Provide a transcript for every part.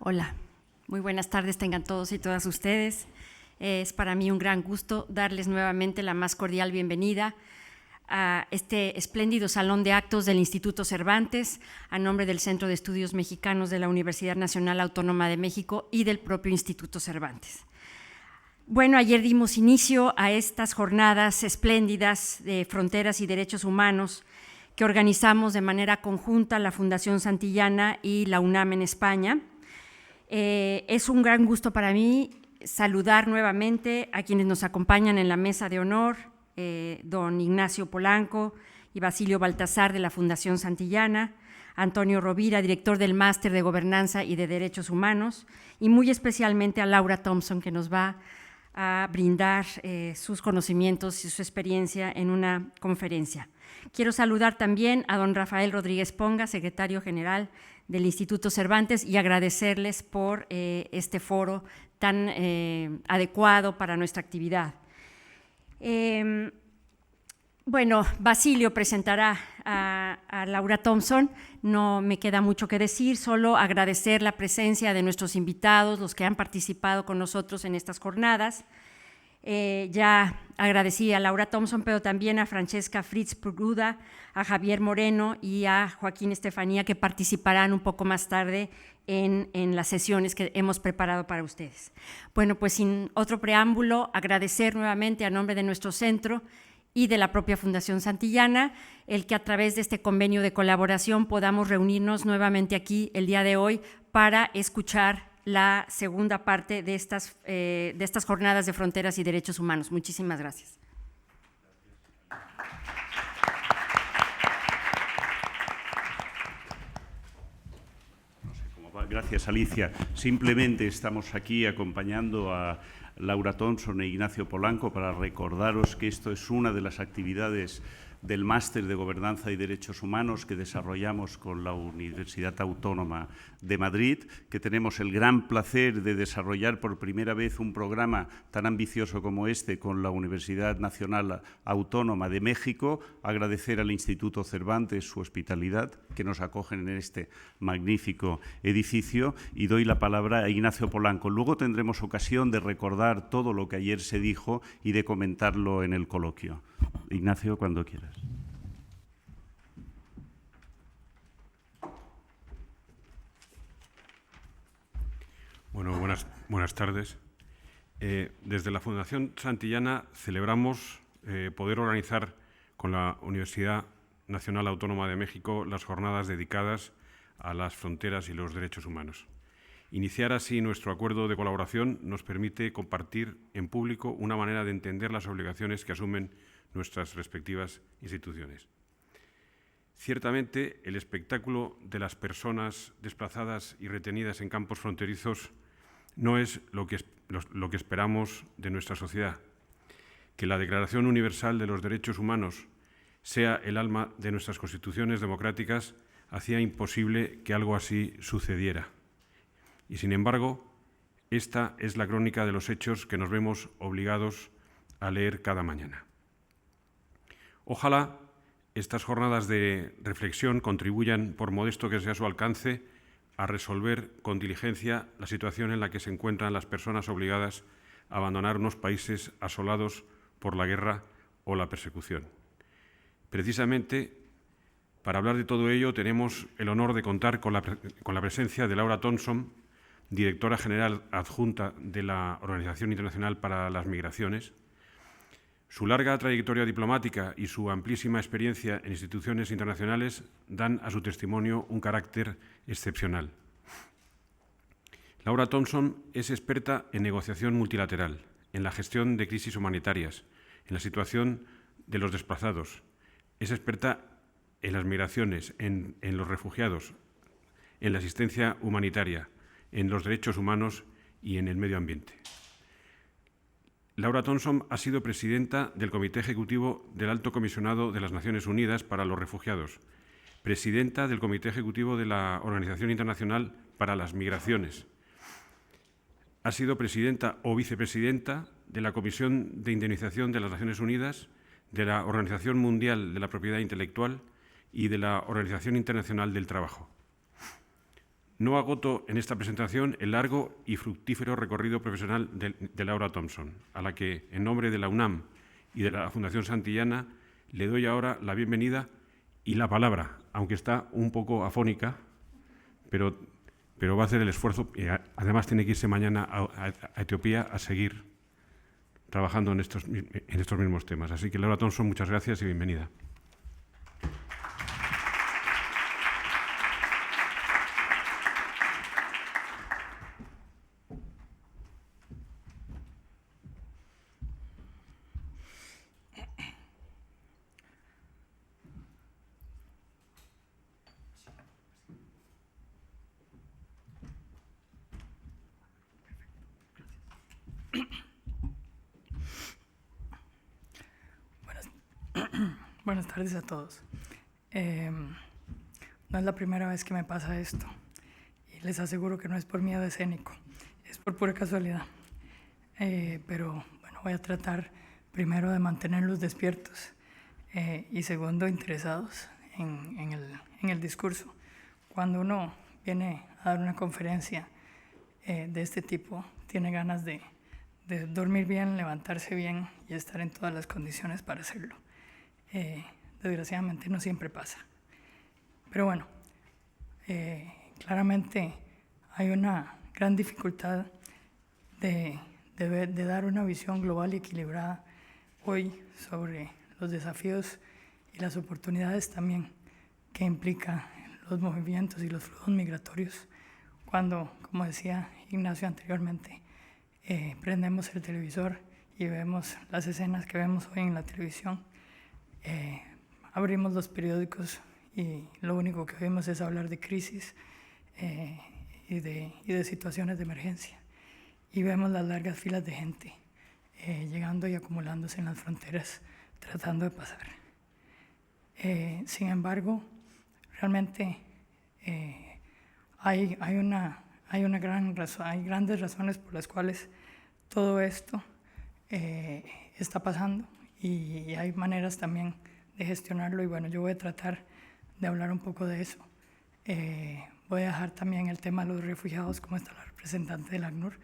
Hola, muy buenas tardes tengan todos y todas ustedes. Es para mí un gran gusto darles nuevamente la más cordial bienvenida a este espléndido salón de actos del Instituto Cervantes, a nombre del Centro de Estudios Mexicanos de la Universidad Nacional Autónoma de México y del propio Instituto Cervantes. Bueno, ayer dimos inicio a estas jornadas espléndidas de fronteras y derechos humanos que organizamos de manera conjunta la Fundación Santillana y la UNAM en España. Es un gran gusto para mí saludar nuevamente a quienes nos acompañan en la mesa de honor, don Ignacio Polanco y Basilio Baltasar de la Fundación Santillana, Antonio Rovira, director del Máster de Gobernanza y de Derechos Humanos, y muy especialmente a Laura Thompson, que nos va a brindar sus conocimientos y su experiencia en una conferencia. Quiero saludar también a don Rafael Rodríguez Ponga, secretario general del Instituto Cervantes, y agradecerles por este foro tan adecuado para nuestra actividad. Bueno, Basilio presentará a Laura Thompson. No me queda mucho que decir, solo agradecer la presencia de nuestros invitados, los que han participado con nosotros en estas jornadas. Ya agradecí a Laura Thompson, pero también a Francesca Fritz Purguda, a Javier Moreno y a Joaquín Estefanía, que participarán un poco más tarde en las sesiones que hemos preparado para ustedes. Bueno, pues sin otro preámbulo, agradecer nuevamente a nombre de nuestro centro y de la propia Fundación Santillana, el que a través de este convenio de colaboración podamos reunirnos nuevamente aquí el día de hoy para escuchar la segunda parte de estas jornadas de fronteras y derechos humanos. Muchísimas gracias. Gracias, Alicia. Simplemente estamos aquí acompañando a Laura Thompson e Ignacio Polanco para recordaros que esto es una de las actividades del Máster de Gobernanza y Derechos Humanos que desarrollamos con la Universidad Autónoma de Madrid, que tenemos el gran placer de desarrollar por primera vez un programa tan ambicioso como este con la Universidad Nacional Autónoma de México. Agradecer al Instituto Cervantes su hospitalidad, que nos acogen en este magnífico edificio, y doy la palabra a Ignacio Polanco. Luego tendremos ocasión de recordar todo lo que ayer se dijo y de comentarlo en el coloquio. Ignacio, cuando quieras. Bueno, buenas tardes. Desde la Fundación Santillana celebramos poder organizar con la Universidad Nacional Autónoma de México las jornadas dedicadas a las fronteras y los derechos humanos. Iniciar así nuestro acuerdo de colaboración nos permite compartir en público una manera de entender las obligaciones que asumen nuestras respectivas instituciones. Ciertamente, el espectáculo de las personas desplazadas y retenidas en campos fronterizos no es lo que esperamos de nuestra sociedad. Que la Declaración Universal de los Derechos Humanos sea el alma de nuestras constituciones democráticas hacía imposible que algo así sucediera. Y, sin embargo, esta es la crónica de los hechos que nos vemos obligados a leer cada mañana. Ojalá estas jornadas de reflexión contribuyan, por modesto que sea su alcance, a resolver con diligencia la situación en la que se encuentran las personas obligadas a abandonar unos países asolados por la guerra o la persecución. Precisamente, para hablar de todo ello, tenemos el honor de contar con la presencia de Laura Thompson, directora general adjunta de la Organización Internacional para las Migraciones. Su larga trayectoria diplomática y su amplísima experiencia en instituciones internacionales dan a su testimonio un carácter excepcional. Laura Thompson es experta en negociación multilateral, en la gestión de crisis humanitarias, en la situación de los desplazados. Es experta en las migraciones, en los refugiados, en la asistencia humanitaria, en los derechos humanos y en el medio ambiente. Laura Thompson ha sido presidenta del Comité Ejecutivo del Alto Comisionado de las Naciones Unidas para los Refugiados, presidenta del Comité Ejecutivo de la Organización Internacional para las Migraciones. Ha sido presidenta o vicepresidenta de la Comisión de Indemnización de las Naciones Unidas, de la Organización Mundial de la Propiedad Intelectual y de la Organización Internacional del Trabajo. No agoto en esta presentación el largo y fructífero recorrido profesional de Laura Thompson, a la que, en nombre de la UNAM y de la Fundación Santillana, le doy ahora la bienvenida y la palabra, aunque está un poco afónica, pero va a hacer el esfuerzo. Además, tiene que irse mañana a Etiopía a seguir trabajando en estos mismos temas. Así que, Laura Thompson, muchas gracias y bienvenida. Buenas tardes a todos. No es la primera vez que me pasa esto y les aseguro que no es por miedo escénico, es por pura casualidad. Pero bueno, voy a tratar primero de mantenerlos despiertos y segundo, interesados en el discurso. Cuando uno viene a dar una conferencia de este tipo, tiene ganas de dormir bien, levantarse bien y estar en todas las condiciones para hacerlo. Desgraciadamente no siempre pasa. Pero bueno, claramente hay una gran dificultad de dar una visión global y equilibrada hoy sobre los desafíos y las oportunidades también que implica los movimientos y los flujos migratorios. Cuando, como decía Ignacio anteriormente, prendemos el televisor y vemos las escenas que vemos hoy en la televisión, abrimos los periódicos y lo único que vemos es hablar de crisis y de situaciones de emergencia. Y vemos las largas filas de gente llegando y acumulándose en las fronteras, tratando de pasar. Sin embargo, realmente hay grandes razones por las cuales todo esto está pasando y hay maneras también de gestionarlo y bueno, yo voy a tratar de hablar un poco de eso. Voy a dejar también el tema de los refugiados, como está la representante del ACNUR,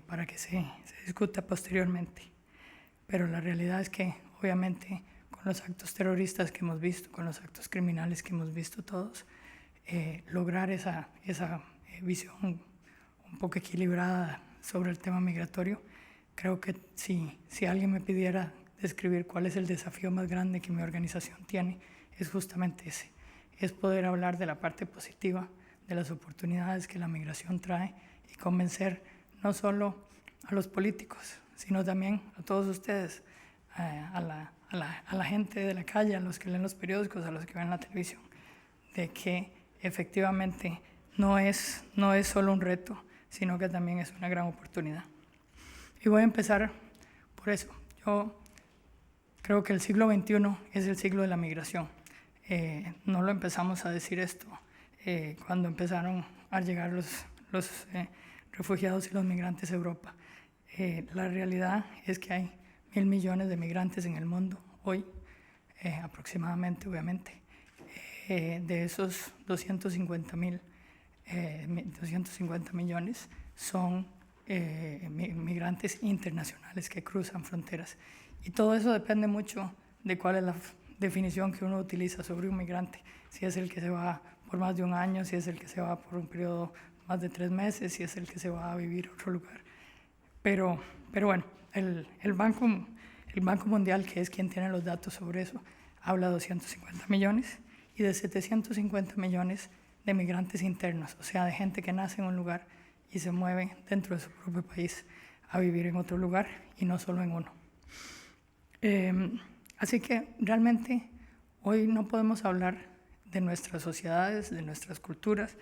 para que se discuta posteriormente. Pero la realidad es que obviamente con los actos terroristas que hemos visto, con los actos criminales que hemos visto todos, lograr esa visión un poco equilibrada sobre el tema migratorio, creo que si alguien me pidiera describir cuál es el desafío más grande que mi organización tiene, es justamente ese, es poder hablar de la parte positiva, de las oportunidades que la migración trae y convencer no solo a los políticos, sino también a todos ustedes, a la gente de la calle, a los que leen los periódicos, a los que ven la televisión, de que efectivamente no es solo un reto, sino que también es una gran oportunidad. Y voy a empezar por eso. Yo creo que el siglo XXI es el siglo de la migración. No lo empezamos a decir esto cuando empezaron a llegar los refugiados y los migrantes a Europa. La realidad es que hay 1.000 millones de migrantes en el mundo hoy, aproximadamente, obviamente. De esos 250 millones son migrantes internacionales que cruzan fronteras. Y todo eso depende mucho de cuál es la definición que uno utiliza sobre un migrante. Si es el que se va por más de un año, si es el que se va por un periodo más de 3 meses, si es el que se va a vivir a otro lugar. Pero bueno, el Banco Mundial, que es quien tiene los datos sobre eso, habla de 250 millones y de 750 millones de migrantes internos, o sea, de gente que nace en un lugar y se mueve dentro de su propio país a vivir en otro lugar y no solo en uno. Así que realmente hoy no podemos hablar de nuestras sociedades, de nuestras culturas,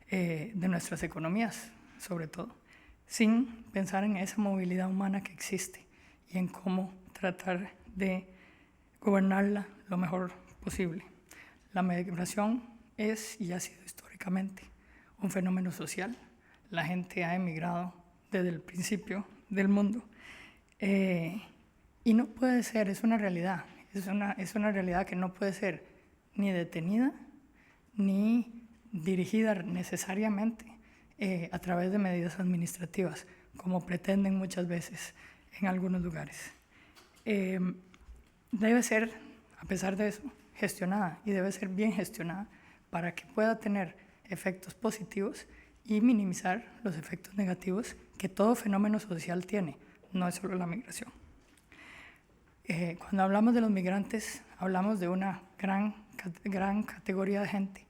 de nuestras economías, sobre todo, sin pensar en esa movilidad humana que existe y en cómo tratar de gobernarla lo mejor posible. La migración es y ha sido históricamente un fenómeno social. La gente ha emigrado desde el principio del mundo y no puede ser, es una realidad, es una realidad que no puede ser ni detenida ni dirigida necesariamente a través de medidas administrativas, como pretenden muchas veces en algunos lugares. Debe ser, a pesar de eso, gestionada, y debe ser bien gestionada para que pueda tener efectos positivos y minimizar los efectos negativos que todo fenómeno social tiene, no es solo la migración. Cuando hablamos de los migrantes, hablamos de una gran categoría de gente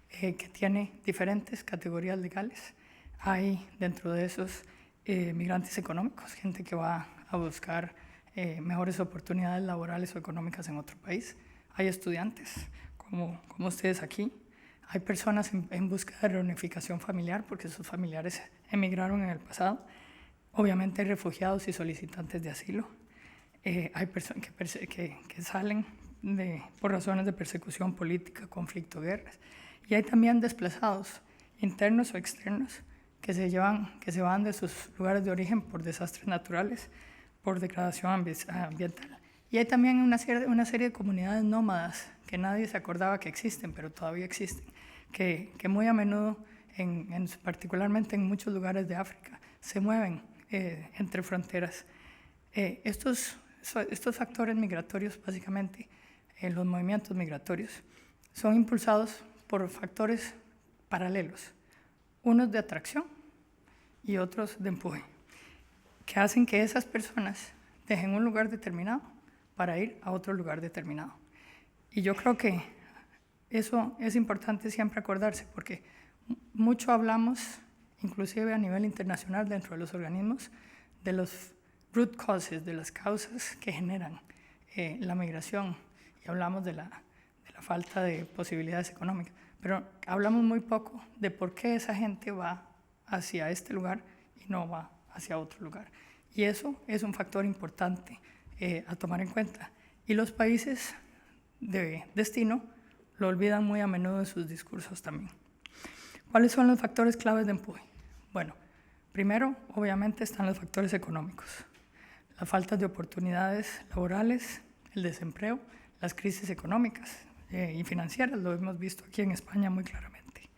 que tiene diferentes categorías legales. Hay dentro de esos migrantes económicos, gente que va a buscar mejores oportunidades laborales o económicas en otro país. Hay estudiantes, como ustedes aquí. Hay personas en busca de reunificación familiar porque sus familiares emigraron en el pasado. Obviamente hay refugiados y solicitantes de asilo. Hay personas que salen por razones de persecución política, conflicto, guerras. Y hay también desplazados, internos o externos, que se van de sus lugares de origen por desastres naturales, por degradación ambiental. Y hay también una serie de comunidades nómadas que nadie se acordaba que existen, pero todavía existen, que muy a menudo, particularmente en muchos lugares de África, se mueven entre fronteras. Estos factores migratorios, básicamente, los movimientos migratorios, son impulsados por factores paralelos, unos de atracción y otros de empuje, que hacen que esas personas dejen un lugar determinado para ir a otro lugar determinado. Y yo creo que eso es importante siempre acordarse, porque mucho hablamos, inclusive a nivel internacional dentro de los organismos, de los root causes, de las causas que generan la migración, y hablamos de la falta de posibilidades económicas, pero hablamos muy poco de por qué esa gente va hacia este lugar y no va hacia otro lugar. Y eso es un factor importante a tomar en cuenta. Y los países de destino lo olvidan muy a menudo en sus discursos también. ¿Cuáles son los factores claves de empuje? Bueno, primero, obviamente, están los factores económicos. La falta de oportunidades laborales, el desempleo, las crisis económicas y financieras, lo hemos visto aquí en España muy claramente.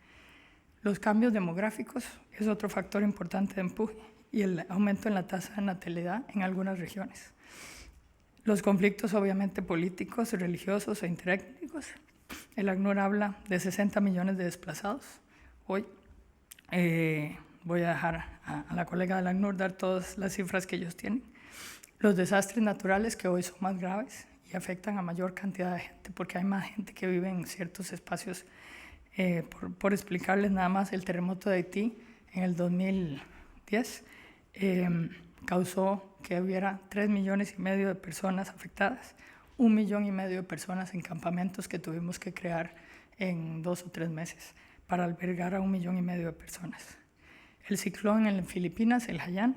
Los cambios demográficos es otro factor importante de empuje, y el aumento en la tasa de natalidad en algunas regiones. Los conflictos, obviamente, políticos, religiosos e interétnicos. El ACNUR habla de 60 millones de desplazados. Hoy voy a dejar a la colega del ACNUR dar todas las cifras que ellos tienen. Los desastres naturales, que hoy son más graves y afectan a mayor cantidad de gente, porque hay más gente que vive en ciertos espacios. Por explicarles nada más, el terremoto de Haití en el 2010 causó que hubiera 3,5 millones de personas afectadas, 1,5 millones de personas en campamentos que tuvimos que crear en 2 o 3 meses para albergar a 1,5 millones de personas. El ciclón en Filipinas, el Haiyan,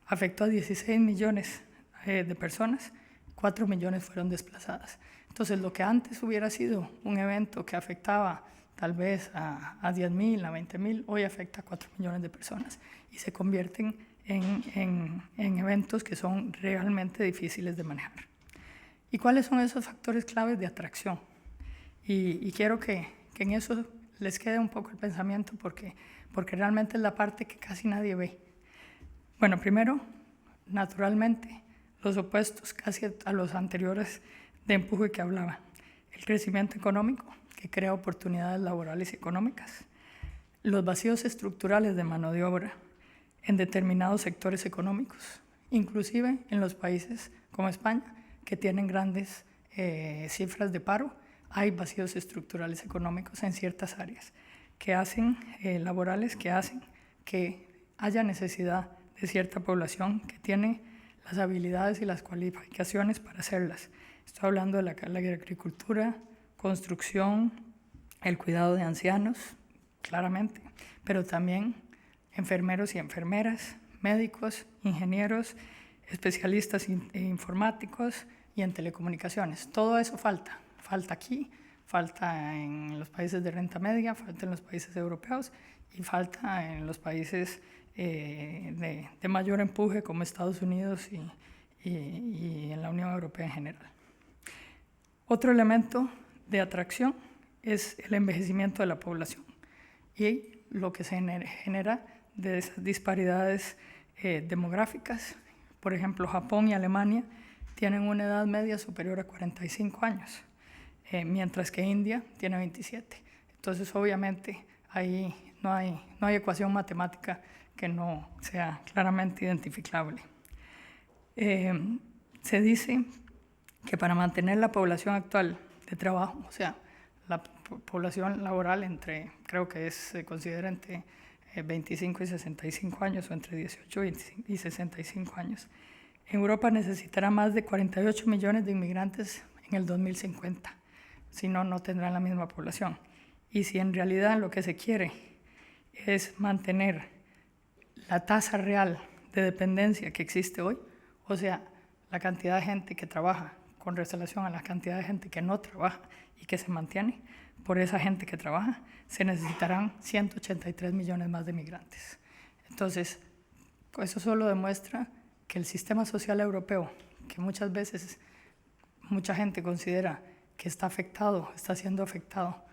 afectó a 16 millones de personas, 4 millones fueron desplazadas. Entonces, lo que antes hubiera sido un evento que afectaba tal vez a 10,000, a 20,000, hoy afecta a 4 millones de personas y se convierten en eventos que son realmente difíciles de manejar. ¿Y cuáles son esos factores claves de atracción? Y quiero que en eso les quede un poco el pensamiento, porque realmente es la parte que casi nadie ve. Bueno, primero, naturalmente, los opuestos casi a los anteriores de empuje que hablaba. El crecimiento económico, que crea oportunidades laborales y económicas. Los vacíos estructurales de mano de obra en determinados sectores económicos, inclusive en los países como España, que tienen grandes cifras de paro, hay vacíos estructurales económicos en ciertas áreas laborales que hacen que haya necesidad de cierta población que tiene las habilidades y las cualificaciones para hacerlas. Estoy hablando de la agricultura, construcción, el cuidado de ancianos, claramente, pero también enfermeros y enfermeras, médicos, ingenieros, especialistas informáticos y en telecomunicaciones. Todo eso falta. Falta aquí, falta en los países de renta media, falta en los países europeos y falta en los países de mayor empuje como Estados Unidos y en la Unión Europea en general. Otro elemento de atracción es el envejecimiento de la población. y lo que se genera de esas disparidades demográficas. Por ejemplo, Japón y Alemania tienen una edad media superior a 45 años, mientras que India tiene 27. Entonces, obviamente, ahí no hay ecuación matemática que no sea claramente identificable. Se dice que para mantener la población actual de trabajo, o sea, la población laboral creo que se considera entre 25 y 65 años o entre 18 y 65 años, Europa necesitará más de 48 millones de inmigrantes en el 2050, si no, no tendrán la misma población. Y si en realidad lo que se quiere es mantener la tasa real de dependencia que existe hoy, o sea, la cantidad de gente que trabaja con relación a la cantidad de gente que no trabaja y que se mantiene por esa gente que trabaja, se necesitarán 183 millones más de migrantes. Entonces, eso solo demuestra que el sistema social europeo, que muchas veces mucha gente considera que está siendo afectado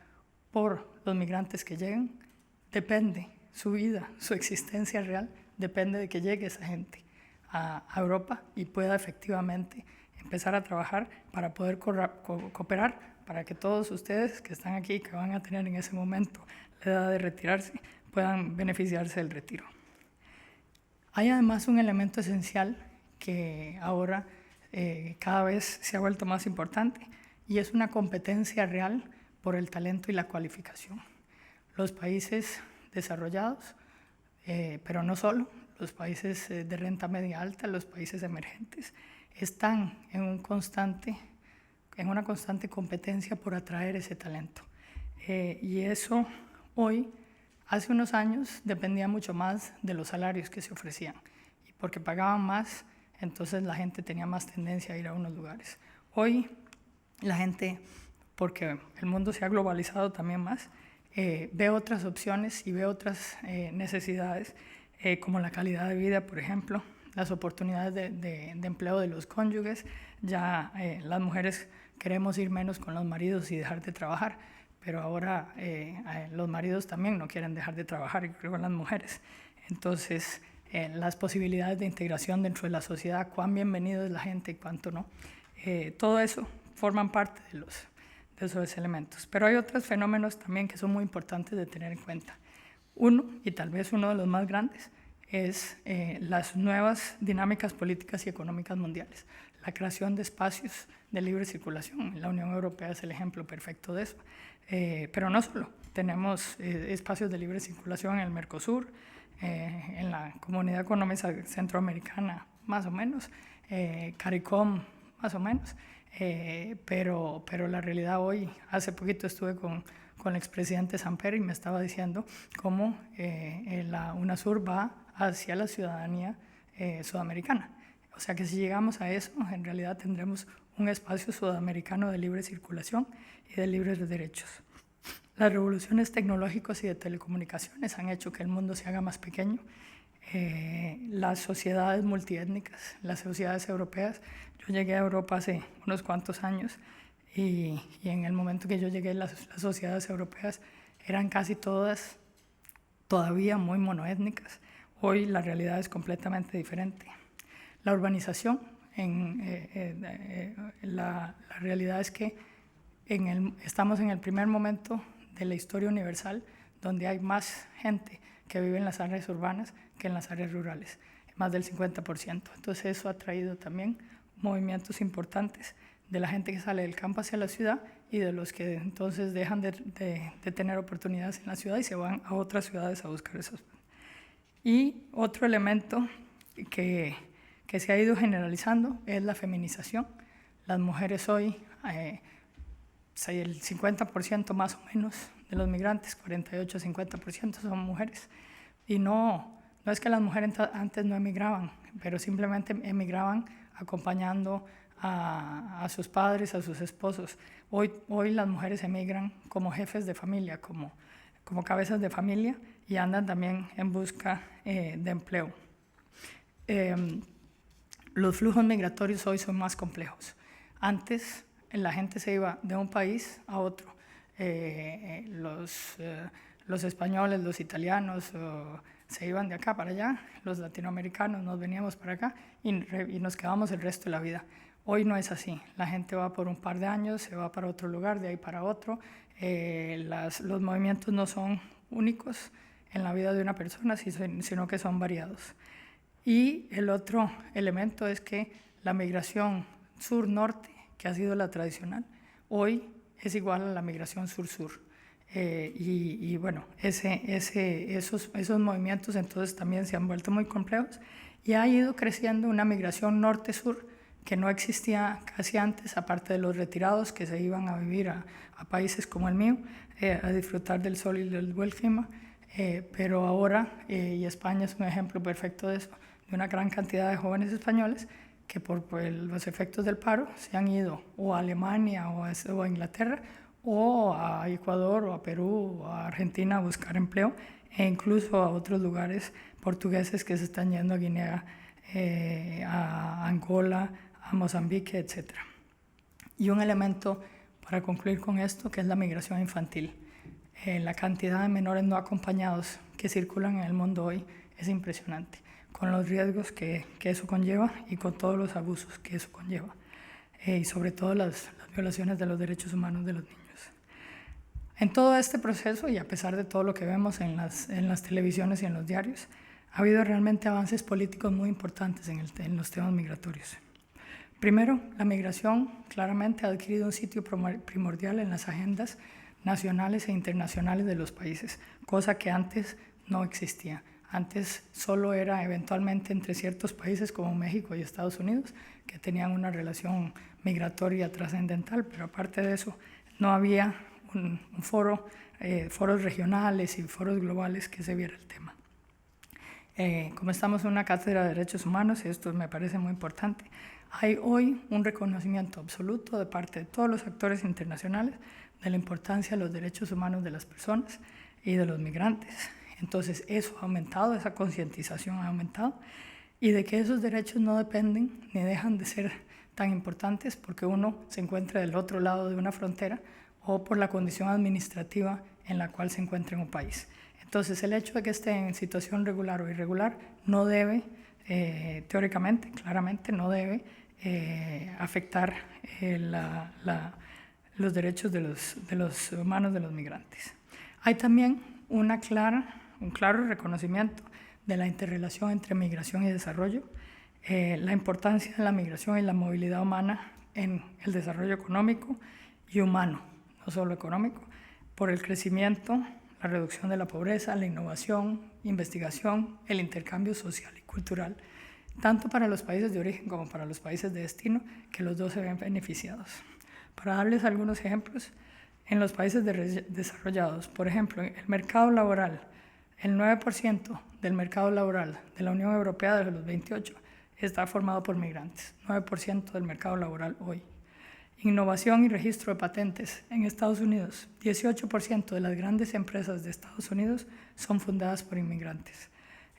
por los migrantes que llegan, depende, su vida, su existencia real, depende de que llegue esa gente a Europa y pueda efectivamente empezar a trabajar para poder cooperar, para que todos ustedes que están aquí, que van a tener en ese momento la edad de retirarse, puedan beneficiarse del retiro. Hay además un elemento esencial que ahora cada vez se ha vuelto más importante y es una competencia real por el talento y la cualificación. Los países desarrollados, pero no solo, los países de renta media alta, los países emergentes, están en una constante competencia por atraer ese talento. Y eso hoy, hace unos años, dependía mucho más de los salarios que se ofrecían. Y porque pagaban más, entonces la gente tenía más tendencia a ir a unos lugares. Hoy la gente, porque el mundo se ha globalizado también más, ve otras opciones y ve otras necesidades, como la calidad de vida, por ejemplo, las oportunidades de empleo de los cónyuges. Ya las mujeres queremos ir menos con los maridos y dejar de trabajar, pero ahora los maridos también no quieren dejar de trabajar, creo, con las mujeres. Entonces, las posibilidades de integración dentro de la sociedad, cuán bienvenido es la gente y cuánto no, todo eso forman parte de esos elementos. Pero hay otros fenómenos también que son muy importantes de tener en cuenta. Uno, y tal vez uno de los más grandes, es las nuevas dinámicas políticas y económicas mundiales, la creación de espacios de libre circulación. La Unión Europea es el ejemplo perfecto de eso. Pero no solo, tenemos espacios de libre circulación en el Mercosur, en la Comunidad Económica Centroamericana, más o menos, CARICOM, más o menos, pero la realidad hoy, hace poquito estuve con el expresidente Samper y me estaba diciendo cómo la UNASUR va hacia la ciudadanía sudamericana. O sea que si llegamos a eso, en realidad tendremos un espacio sudamericano de libre circulación y de libres derechos. Las revoluciones tecnológicas y de telecomunicaciones han hecho que el mundo se haga más pequeño. Las sociedades multiétnicas, las sociedades europeas, yo llegué a Europa hace unos cuantos años y en el momento que yo llegué las sociedades europeas eran casi todas todavía muy monoétnicas. Hoy la realidad es completamente diferente. La urbanización, la realidad es que estamos en el primer momento de la historia universal donde hay más gente que vive en las áreas urbanas que en las áreas rurales, más del 50%. Entonces eso ha traído también movimientos importantes de la gente que sale del campo hacia la ciudad y de los que entonces dejan de tener oportunidades en la ciudad y se van a otras ciudades a buscar esos. Y otro elemento que se ha ido generalizando es la feminización. Las mujeres hoy, el 50% más o menos de los migrantes, 48-50% son mujeres. Y no es que las mujeres antes no emigraban, pero simplemente emigraban acompañando a sus padres, a sus esposos. Hoy las mujeres emigran como jefes de familia, como cabezas de familia y andan también en busca de empleo. Los flujos migratorios hoy son más complejos. Antes la gente se iba de un país a otro. los españoles, los italianos se iban de acá para allá, los latinoamericanos nos veníamos para acá y nos quedamos el resto de la vida. Hoy no es así, la gente va por un par de años, se va para otro lugar, de ahí para otro. Los movimientos no son únicos en la vida de una persona, sino que son variados. Y el otro elemento es que la migración sur-norte, que ha sido la tradicional, hoy es igual a la migración sur-sur. Y bueno, esos movimientos entonces también se han vuelto muy complejos y ha ido creciendo una migración norte-sur que no existía casi antes, aparte de los retirados que se iban a vivir a países como el mío, a disfrutar del sol y del buen clima, pero ahora, y España es un ejemplo perfecto de eso, de una gran cantidad de jóvenes españoles que por los efectos del paro se han ido o a Alemania o a Inglaterra o a Ecuador o a Perú o a Argentina a buscar empleo, e incluso a otros lugares portugueses que se están yendo a Guinea, a Angola, a Mozambique, etc. Y un elemento para concluir con esto, que es la migración infantil. La cantidad de menores no acompañados que circulan en el mundo hoy es impresionante, con los riesgos que eso conlleva y con todos los abusos que eso conlleva, y sobre todo las violaciones de los derechos humanos de los niños. En todo este proceso, y a pesar de todo lo que vemos en las televisiones y en los diarios, ha habido realmente avances políticos muy importantes en los temas migratorios. Primero, la migración claramente ha adquirido un sitio primordial en las agendas nacionales e internacionales de los países, cosa que antes no existía. Antes solo era eventualmente entre ciertos países como México y Estados Unidos, que tenían una relación migratoria trascendental, pero aparte de eso no había foros regionales y foros globales que se viera el tema. Como estamos en una cátedra de derechos humanos, y esto me parece muy importante, hay hoy un reconocimiento absoluto de parte de todos los actores internacionales de la importancia de los derechos humanos de las personas y de los migrantes. Entonces eso ha aumentado, esa concientización ha aumentado, y de que esos derechos no dependen ni dejan de ser tan importantes porque uno se encuentra del otro lado de una frontera o por la condición administrativa en la cual se encuentra en un país. Entonces el hecho de que esté en situación regular o irregular no debe, teóricamente, claramente, no debe afectar los derechos de los humanos de los migrantes. Hay también un claro reconocimiento de la interrelación entre migración y desarrollo, la importancia de la migración y la movilidad humana en el desarrollo económico y humano, no solo económico, por el crecimiento, la reducción de la pobreza, la innovación, investigación, el intercambio social y cultural, tanto para los países de origen como para los países de destino, que los dos se ven beneficiados. Para darles algunos ejemplos, en los países desarrollados, por ejemplo, el mercado laboral, el 9% del mercado laboral de la Unión Europea de los 28 está formado por migrantes, 9% del mercado laboral hoy. Innovación y registro de patentes en Estados Unidos, 18% de las grandes empresas de Estados Unidos son fundadas por inmigrantes.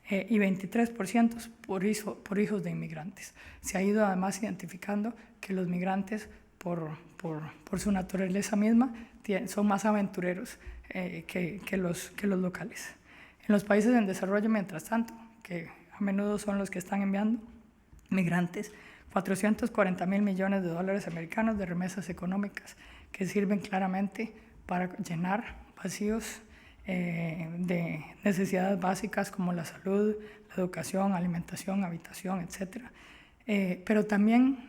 Y 23% por hijos de inmigrantes. Se ha ido además identificando que los migrantes, por su naturaleza misma, son más aventureros que los locales. En los países en desarrollo, mientras tanto, que a menudo son los que están enviando migrantes, 440.000 millones de dólares americanos de remesas económicas que sirven claramente para llenar vacíos de necesidades básicas como la salud, la educación, alimentación, habitación, etc. Pero también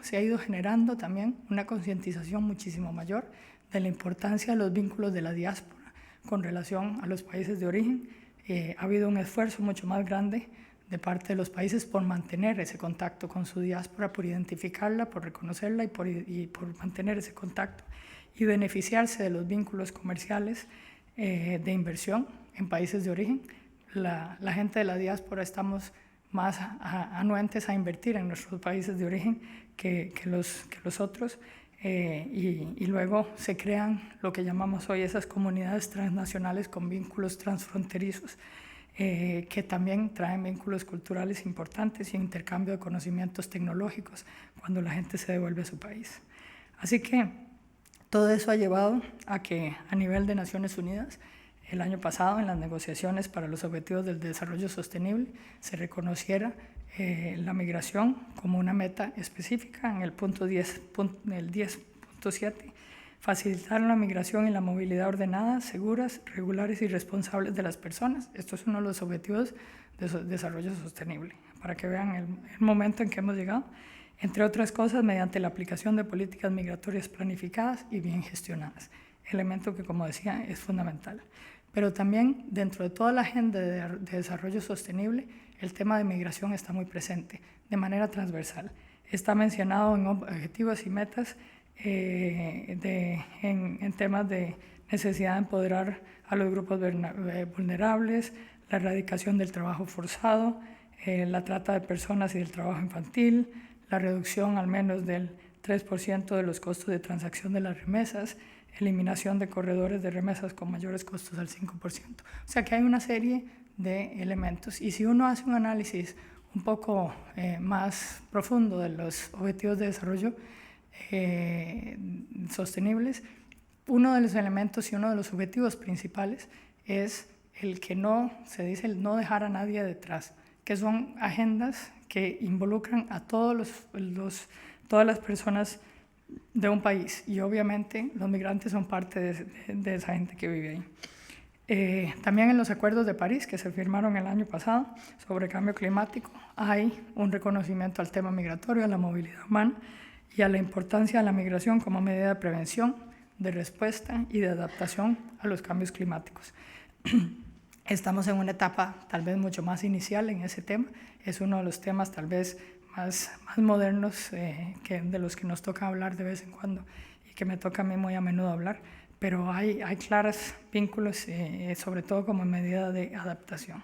se ha ido generando también una concientización muchísimo mayor de la importancia de los vínculos de la diáspora con relación a los países de origen. Ha habido un esfuerzo mucho más grande de parte de los países por mantener ese contacto con su diáspora, por identificarla, por reconocerla y por mantener ese contacto y beneficiarse de los vínculos comerciales de inversión en países de origen. La gente de la diáspora estamos más anuentes a invertir en nuestros países de origen que los otros, y luego se crean lo que llamamos hoy esas comunidades transnacionales con vínculos transfronterizos, que también traen vínculos culturales importantes y intercambio de conocimientos tecnológicos cuando la gente se devuelve a su país. Así que todo eso ha llevado a que a nivel de Naciones Unidas el año pasado en las negociaciones para los Objetivos del Desarrollo Sostenible se reconociera la migración como una meta específica en el punto 10.7, facilitar la migración y la movilidad ordenadas, seguras, regulares y responsables de las personas. Esto es uno de los objetivos de desarrollo sostenible, para que vean el momento en que hemos llegado, entre otras cosas, mediante la aplicación de políticas migratorias planificadas y bien gestionadas, elemento que, como decía, es fundamental. Pero también dentro de toda la agenda de desarrollo sostenible, el tema de migración está muy presente, de manera transversal. Está mencionado en objetivos y metas en temas de necesidad de empoderar a los grupos vulnerables, la erradicación del trabajo forzado, la trata de personas y del trabajo infantil, la reducción al menos del 3% de los costos de transacción de las remesas, eliminación de corredores de remesas con mayores costos al 5%. O sea que hay una serie de elementos, y si uno hace un análisis un poco más profundo de los objetivos de desarrollo sostenibles, uno de los elementos y uno de los objetivos principales es el que no, se dice, el no dejar a nadie detrás, que son agendas que involucran a todas las personas de un país, y obviamente los migrantes son parte de esa gente que vive ahí. También en los acuerdos de París que se firmaron el año pasado sobre cambio climático hay un reconocimiento al tema migratorio, a la movilidad humana y a la importancia de la migración como medida de prevención, de respuesta y de adaptación a los cambios climáticos. Estamos en una etapa tal vez mucho más inicial en ese tema, es uno de los temas tal vez más modernos de los que nos toca hablar de vez en cuando y que me toca a mí muy a menudo hablar, pero hay claros vínculos, sobre todo como medida de adaptación.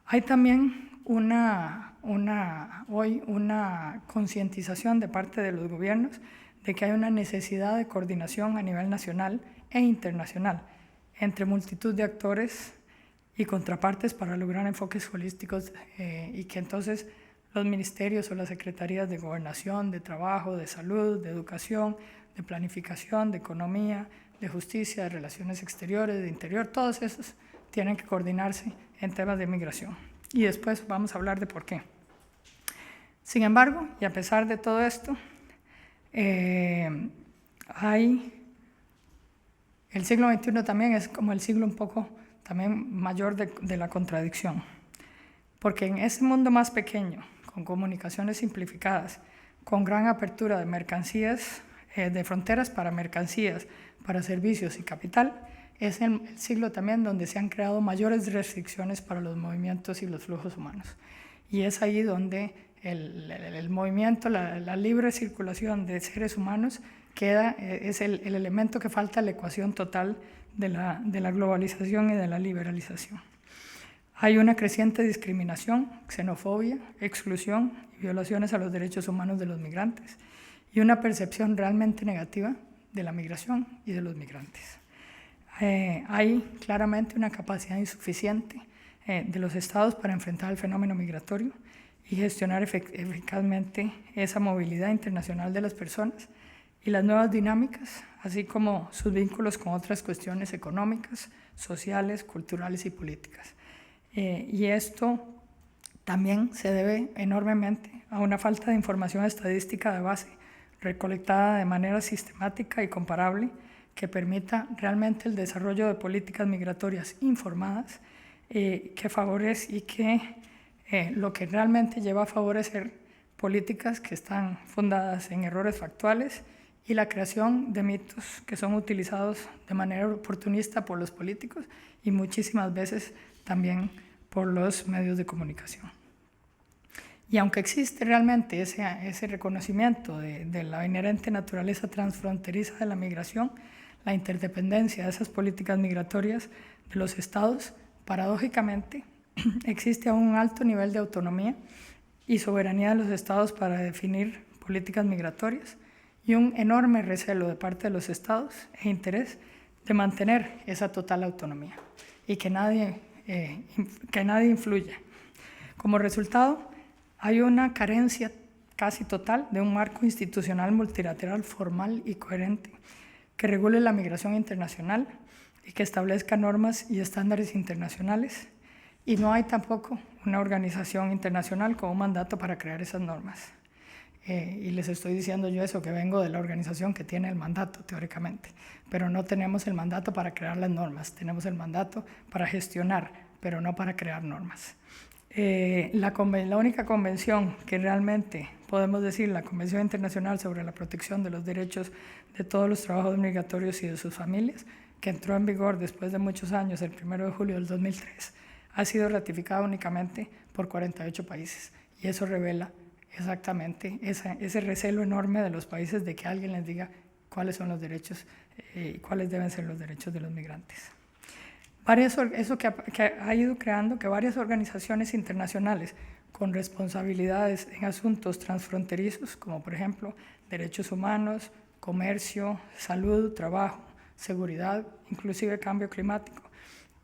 Hay también hoy una concientización de parte de los gobiernos de que hay una necesidad de coordinación a nivel nacional e internacional entre multitud de actores y contrapartes para lograr enfoques holísticos y que entonces los ministerios o las secretarías de gobernación, de trabajo, de salud, de educación, de planificación, de economía, de justicia, de relaciones exteriores, de interior, todos esos tienen que coordinarse en temas de migración. Y después vamos a hablar de por qué. Sin embargo, y a pesar de todo esto, el siglo XXI también es como el siglo un poco también mayor de la contradicción, porque en ese mundo más pequeño, con comunicaciones simplificadas, con gran apertura de mercancías, de fronteras para mercancías, para servicios y capital, es el siglo también donde se han creado mayores restricciones para los movimientos y los flujos humanos. Y es ahí donde el movimiento, la libre circulación de seres humanos es el elemento que falta en la ecuación total de la globalización y de la liberalización. Hay una creciente discriminación, xenofobia, exclusión y violaciones a los derechos humanos de los migrantes y una percepción realmente negativa de la migración y de los migrantes. Hay claramente una capacidad insuficiente de los estados para enfrentar el fenómeno migratorio y gestionar eficazmente esa movilidad internacional de las personas y las nuevas dinámicas, así como sus vínculos con otras cuestiones económicas, sociales, culturales y políticas. Y esto también se debe enormemente a una falta de información estadística de base, recolectada de manera sistemática y comparable, que permita realmente el desarrollo de políticas migratorias informadas, que favorece y que lo que realmente lleva a favorecer políticas que están fundadas en errores factuales y la creación de mitos que son utilizados de manera oportunista por los políticos y muchísimas veces también por los medios de comunicación. Y aunque existe realmente ese reconocimiento de la inherente naturaleza transfronteriza de la migración, la interdependencia de esas políticas migratorias de los estados, paradójicamente, existe aún un alto nivel de autonomía y soberanía de los estados para definir políticas migratorias y un enorme recelo de parte de los estados e interés de mantener esa total autonomía y que nadie influya. Como resultado, hay una carencia casi total de un marco institucional multilateral formal y coherente que regule la migración internacional, y que establezca normas y estándares internacionales. Y no hay tampoco una organización internacional con un mandato para crear esas normas. Y les estoy diciendo yo eso, que vengo de la organización que tiene el mandato, teóricamente. Pero no tenemos el mandato para crear las normas, tenemos el mandato para gestionar, pero no para crear normas. La única convención que realmente podemos decir, la Convención Internacional sobre la Protección de los Derechos de todos los trabajadores migratorios y de sus familias, que entró en vigor después de muchos años, el 1 de julio del 2003, ha sido ratificada únicamente por 48 países. Y eso revela exactamente ese recelo enorme de los países de que alguien les diga cuáles son los derechos y cuáles deben ser los derechos de los migrantes. Eso que ha ido creando que varias organizaciones internacionales con responsabilidades en asuntos transfronterizos, como por ejemplo derechos humanos, comercio, salud, trabajo, seguridad, inclusive cambio climático,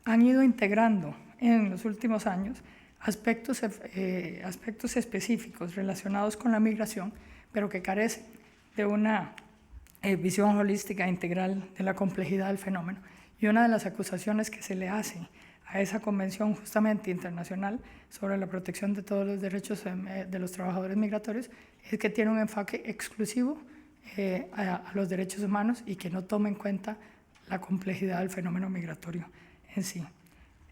han ido integrando en los últimos años aspectos específicos relacionados con la migración, pero que carecen de una visión holística e integral de la complejidad del fenómeno. Y una de las acusaciones que se le hace a esa convención justamente internacional sobre la protección de todos los derechos de los trabajadores migratorios es que tiene un enfoque exclusivo a los derechos humanos y que no toma en cuenta la complejidad del fenómeno migratorio en sí.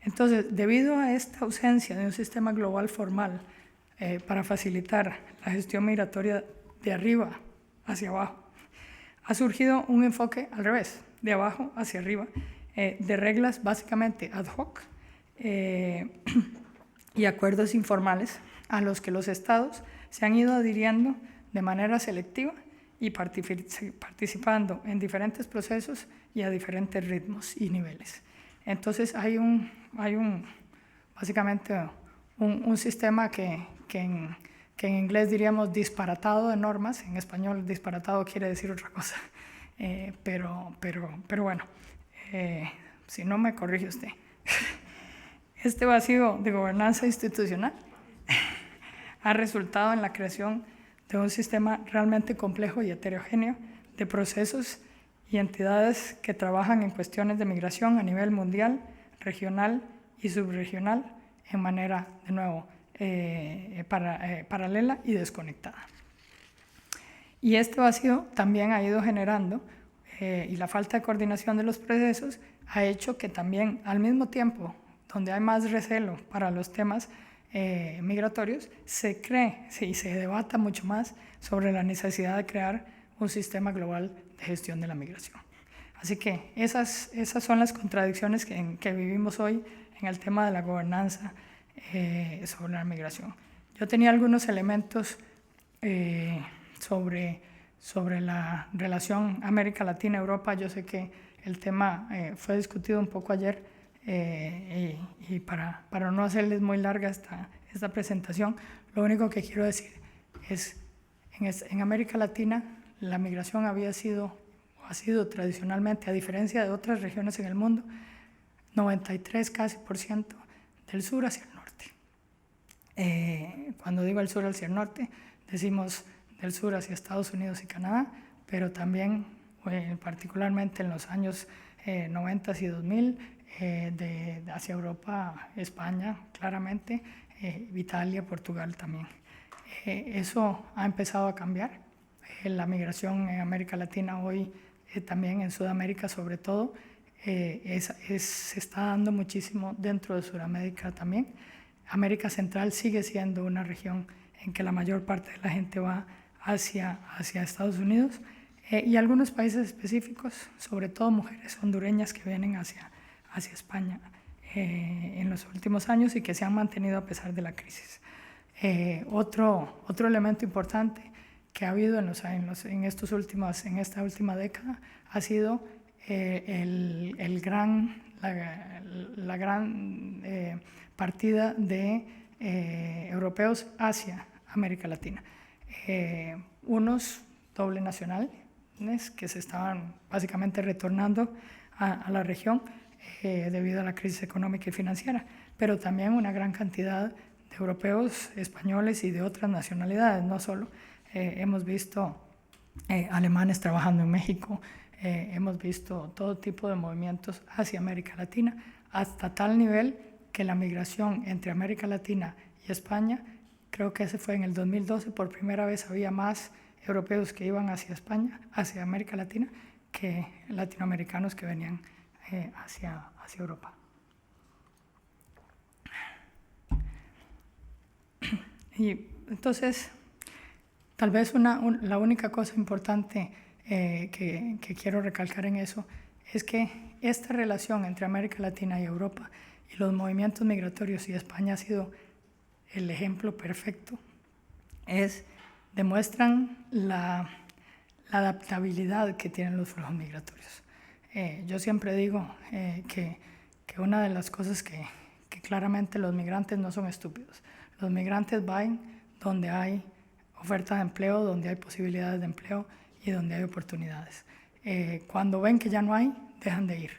Entonces, debido a esta ausencia de un sistema global formal para facilitar la gestión migratoria de arriba hacia abajo, ha surgido un enfoque al revés, de abajo hacia arriba, de reglas básicamente ad hoc y acuerdos informales a los que los estados se han ido adhiriendo de manera selectiva y participando en diferentes procesos y a diferentes ritmos y niveles. Entonces hay básicamente un sistema que en inglés diríamos disparatado de normas, en español disparatado quiere decir otra cosa, pero bueno, si no me corrige usted. Este vacío de gobernanza institucional ha resultado en la creación de un sistema realmente complejo y heterogéneo de procesos y entidades que trabajan en cuestiones de migración a nivel mundial, regional y subregional en manera, de nuevo, paralela y desconectada. Y este vacío también ha ido generando, y la falta de coordinación de los procesos ha hecho que también, al mismo tiempo, donde hay más recelo para los temas migratorios, se cree y se debata mucho más sobre la necesidad de crear un sistema global de gestión de la migración. Así que esas son las contradicciones que vivimos hoy en el tema de la gobernanza sobre la migración. Yo tenía algunos elementos sobre la relación América Latina-Europa. Yo sé que el tema fue discutido un poco ayer y para no hacerles muy larga esta presentación, lo único que quiero decir es en América Latina la migración ha sido tradicionalmente, a diferencia de otras regiones en el mundo, 93% casi del sur hacia el norte. Cuando digo el sur hacia el norte, decimos del sur hacia Estados Unidos y Canadá, pero también particularmente en los años 90 y 2000, hacia Europa, España, claramente, Italia, Portugal también. Eso ha empezado a cambiar. La migración en América Latina hoy, también en Sudamérica sobre todo, se está dando muchísimo dentro de Sudamérica también. América Central sigue siendo una región en que la mayor parte de la gente va hacia Estados Unidos y algunos países específicos, sobre todo mujeres hondureñas que vienen hacia España en los últimos años y que se han mantenido a pesar de la crisis. Otro elemento importante que ha habido en esta última década ha sido la gran partida de europeos hacia América Latina. Unos doble nacionales que se estaban básicamente retornando a la región debido a la crisis económica y financiera, pero también una gran cantidad de europeos, españoles y de otras nacionalidades, no solo. Hemos visto alemanes trabajando en México, hemos visto todo tipo de movimientos hacia América Latina, hasta tal nivel que la migración entre América Latina y España, creo que ese fue en el 2012, por primera vez había más europeos que iban hacia España, hacia América Latina, que latinoamericanos que venían hacia Europa. Y entonces, tal vez la única cosa importante que quiero recalcar en eso es que esta relación entre América Latina y Europa y los movimientos migratorios, y España ha sido el ejemplo perfecto, demuestran la adaptabilidad que tienen los flujos migratorios. Yo siempre digo que una de las cosas que claramente los migrantes no son estúpidos. Los migrantes van donde hay oferta de empleo, donde hay posibilidades de empleo y donde hay oportunidades. Cuando ven que ya no hay, dejan de ir.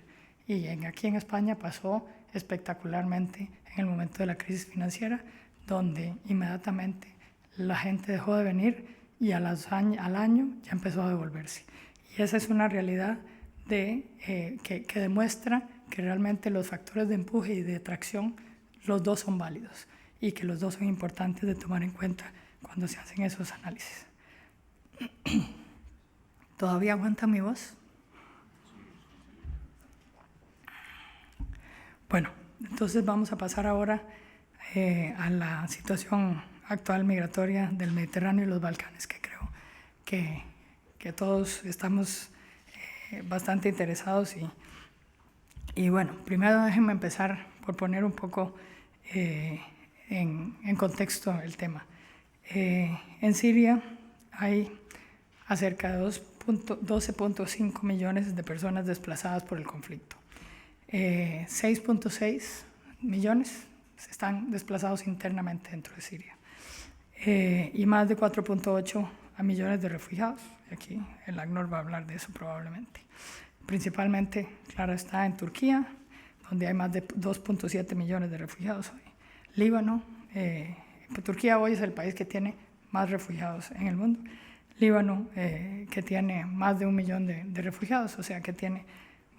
Y aquí en España pasó espectacularmente en el momento de la crisis financiera, donde inmediatamente la gente dejó de venir y al año ya empezó a devolverse. Y esa es una realidad que demuestra que realmente los factores de empuje y de atracción, los dos son válidos y que los dos son importantes de tomar en cuenta cuando se hacen esos análisis. ¿Todavía aguanta mi voz? Bueno, entonces vamos a pasar ahora a la situación actual migratoria del Mediterráneo y los Balcanes, que creo que todos estamos bastante interesados. Y bueno, primero déjenme empezar por poner un poco en contexto el tema. En Siria hay acerca de 12.5 millones de personas desplazadas por el conflicto. 6.6 millones están desplazados internamente dentro de Siria. Y más de 4.8 millones de refugiados. Aquí el ACNUR va a hablar de eso probablemente. Principalmente, claro está, en Turquía, donde hay más de 2.7 millones de refugiados hoy. Líbano, Turquía hoy es el país que tiene más refugiados en el mundo. Líbano, que tiene más de 1 millón de refugiados, o sea que tiene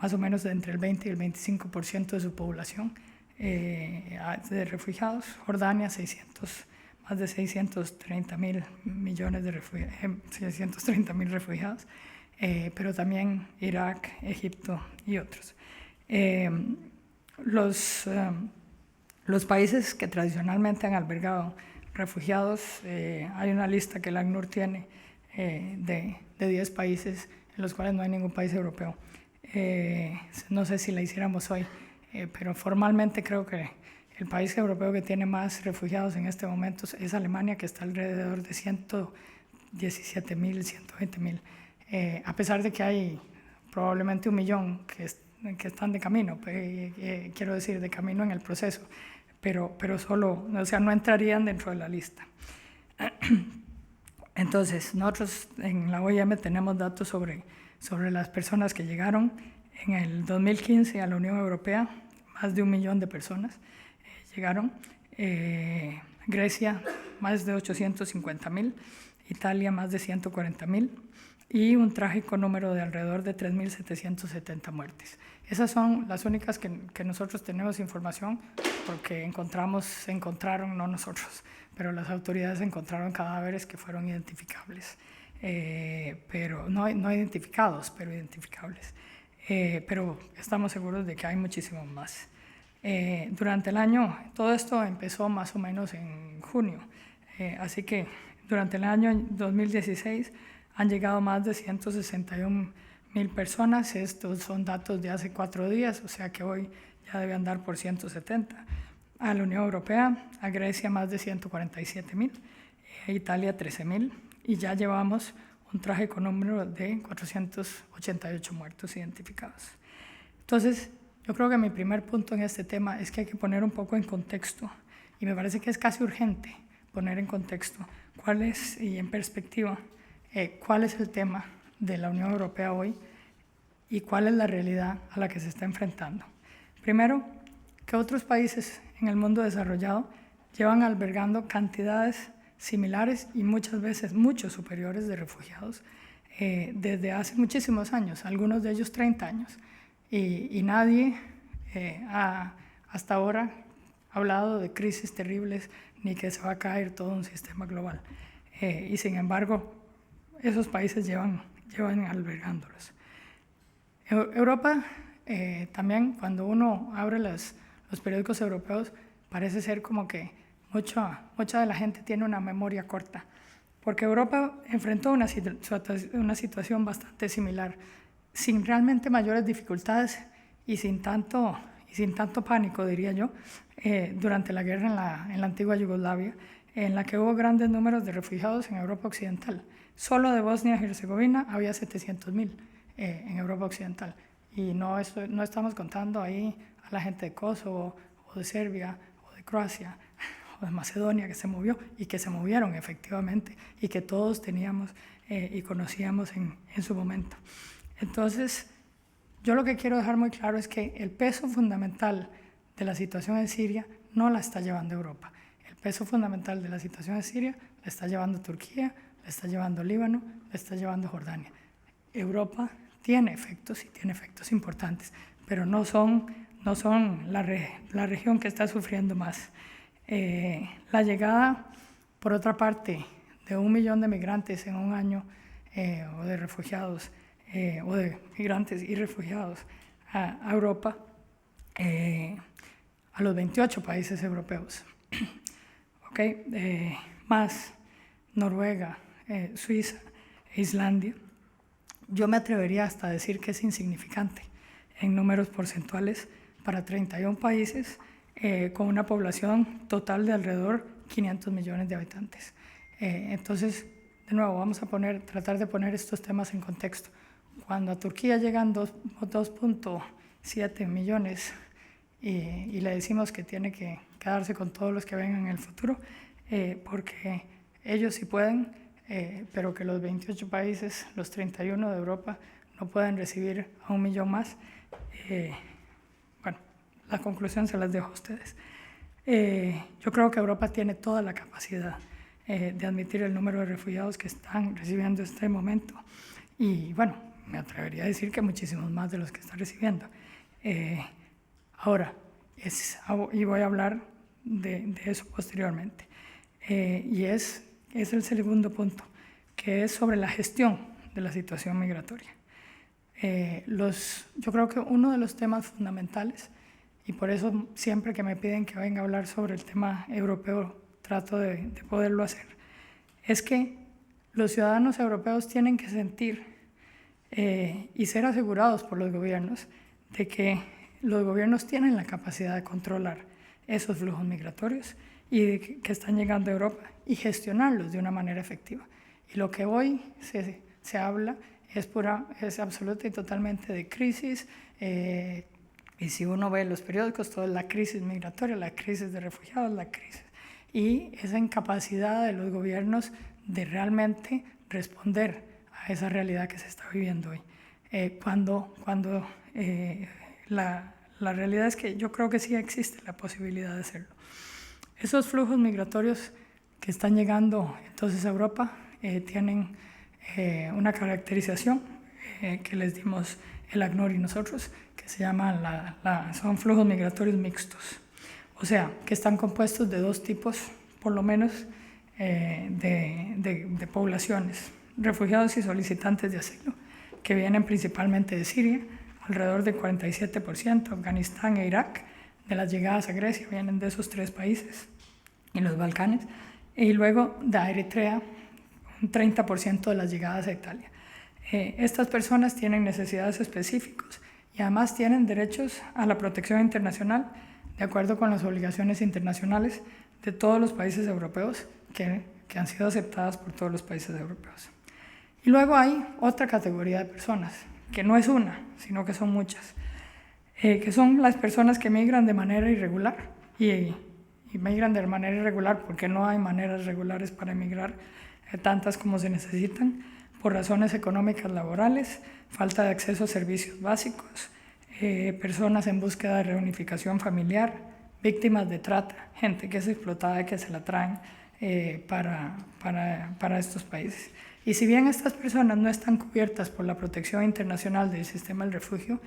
más o menos entre el 20 y el 25% de su población de refugiados. Jordania, más de 630.000 millones de refugiados, 630.000 refugiados, pero también Irak, Egipto y otros. Los países que tradicionalmente han albergado refugiados, hay una lista que el ACNUR tiene de 10 países en los cuales no hay ningún país europeo. No sé si la hiciéramos hoy, pero formalmente creo que el país europeo que tiene más refugiados en este momento es Alemania, que está alrededor de 117.000, 120.000. A pesar de que hay probablemente 1 millón que están de camino, quiero decir, de camino en el proceso, pero solo, o sea, no entrarían dentro de la lista. Entonces, nosotros en la OIM tenemos datos sobre las personas que llegaron en el 2015 a la Unión Europea, más de 1 millón de personas llegaron. Grecia, más de 850.000, Italia, más de 140.000, y un trágico número de alrededor de 3.770 muertes. Esas son las únicas que nosotros tenemos información, porque se encontraron, no nosotros, pero las autoridades encontraron cadáveres que fueron identificables, pero no identificados, pero identificables. Pero estamos seguros de que hay muchísimos más. Durante el año, todo esto empezó más o menos en junio, así que durante el año 2016 han llegado más de 161.000 personas. Estos son datos de hace 4 días, o sea que hoy ya debe andar por 170. A la Unión Europea, a Grecia más de 147.000, a Italia 13.000, y ya llevamos un trágico número de 488 muertos identificados. Entonces, yo creo que mi primer punto en este tema es que hay que poner un poco en contexto, y me parece que es casi urgente poner en contexto y en perspectiva cuál es el tema de la Unión Europea hoy y cuál es la realidad a la que se está enfrentando. Primero, que otros países en el mundo desarrollado llevan albergando cantidades similares y muchas veces mucho superiores de refugiados desde hace muchísimos años, algunos de ellos 30 años, y nadie hasta ahora ha hablado de crisis terribles ni que se va a caer todo un sistema global. Y sin embargo, esos países llevan albergándolos. Europa, también cuando uno abre los periódicos europeos, parece ser como que mucha de la gente tiene una memoria corta, porque Europa enfrentó una situación bastante similar, sin realmente mayores dificultades y sin tanto pánico, diría yo, durante la guerra en la antigua Yugoslavia, en la que hubo grandes números de refugiados en Europa Occidental. Solo de Bosnia y Herzegovina había 700.000 en Europa Occidental. Y no estamos contando ahí a la gente de Kosovo, o de Serbia, o de Croacia, o de Macedonia, que se movió, y que se movieron efectivamente, y que todos teníamos y conocíamos en su momento. Entonces, yo lo que quiero dejar muy claro es que el peso fundamental de la situación en Siria no la está llevando Europa. El peso fundamental de la situación en Siria la está llevando Turquía, la está llevando Líbano, la está llevando Jordania. Europa tiene efectos, y tiene efectos importantes, pero no son la región que está sufriendo más. La llegada, por otra parte, de 1 millón de migrantes en un año, o de refugiados, o de migrantes y refugiados a Europa, a los 28 países europeos, más Noruega, Suiza e Islandia, yo me atrevería hasta a decir que es insignificante en números porcentuales para 31 países con una población total de alrededor 500 millones de habitantes. Entonces, de nuevo, vamos a tratar de poner estos temas en contexto. Cuando a Turquía llegan 2.7 millones y le decimos que tiene que quedarse con todos los que vengan en el futuro, porque ellos sí pueden, pero que los 28 países, los 31 de Europa, no pueden recibir a 1 millón más. Bueno, la conclusión se las dejo a ustedes. Yo creo que Europa tiene toda la capacidad de admitir el número de refugiados que están recibiendo en este momento. Y bueno, me atrevería a decir que muchísimos más de los que están recibiendo. Ahora, y voy a hablar de eso posteriormente. Y es el segundo punto, que es sobre la gestión de la situación migratoria. Yo creo que uno de los temas fundamentales, y por eso siempre que me piden que venga a hablar sobre el tema europeo, trato de poderlo hacer, es que los ciudadanos europeos tienen que sentir y ser asegurados por los gobiernos de que los gobiernos tienen la capacidad de controlar esos flujos migratorios y de que están llegando a Europa y gestionarlos de una manera efectiva. Y lo que hoy se habla es absoluta y totalmente de crisis, y si uno ve los periódicos, toda la crisis migratoria, la crisis de refugiados, la crisis, y esa incapacidad de los gobiernos de realmente responder a esa realidad que se está viviendo hoy. Cuando la realidad es que yo creo que sí existe la posibilidad de hacerlo. Esos flujos migratorios que están llegando entonces a Europa tienen una caracterización que les dimos el ACNUR y nosotros, que se llama son flujos migratorios mixtos. O sea, que están compuestos de dos tipos, por lo menos, de poblaciones: refugiados y solicitantes de asilo, que vienen principalmente de Siria, alrededor del 47%, Afganistán e Irak. De las llegadas a Grecia vienen de esos 3 países, y los Balcanes, y luego de Eritrea, un 30% de las llegadas a Italia. Estas personas tienen necesidades específicas y además tienen derechos a la protección internacional, de acuerdo con las obligaciones internacionales de todos los países europeos que han sido aceptadas por todos los países europeos. Y luego hay otra categoría de personas, que no es una, sino que son muchas, que son las personas que migran de manera irregular, y migran de manera irregular porque no hay maneras regulares para emigrar tantas como se necesitan, por razones económicas laborales, falta de acceso a servicios básicos, personas en búsqueda de reunificación familiar, víctimas de trata, gente que es explotada y que se la traen para estos países. Y si bien estas personas no están cubiertas por la protección internacional del sistema del refugio,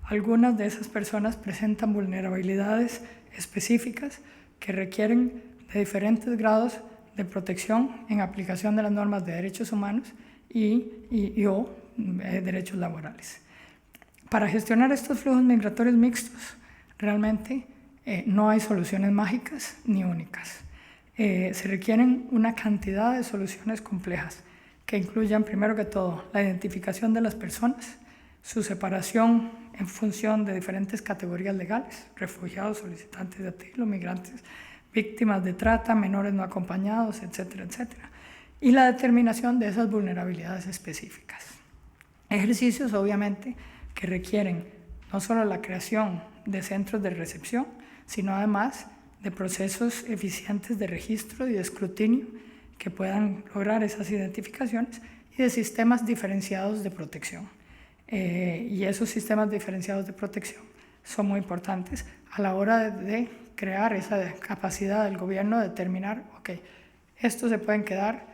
algunas de esas personas presentan vulnerabilidades específicas que requieren de diferentes grados de protección en aplicación de las normas de derechos humanos o derechos laborales. Para gestionar estos flujos migratorios mixtos, realmente no hay soluciones mágicas ni únicas. Se requieren una cantidad de soluciones complejas que incluyan, primero que todo, la identificación de las personas, su separación en función de diferentes categorías legales, refugiados, solicitantes de asilo, migrantes, víctimas de trata, menores no acompañados, etcétera, etcétera, y la determinación de esas vulnerabilidades específicas. Ejercicios, obviamente, que requieren no solo la creación de centros de recepción, sino además de procesos eficientes de registro y de escrutinio que puedan lograr esas identificaciones y de sistemas diferenciados de protección. Y esos sistemas diferenciados de protección son muy importantes a la hora de crear esa capacidad del gobierno de determinar, ok, estos se pueden quedar,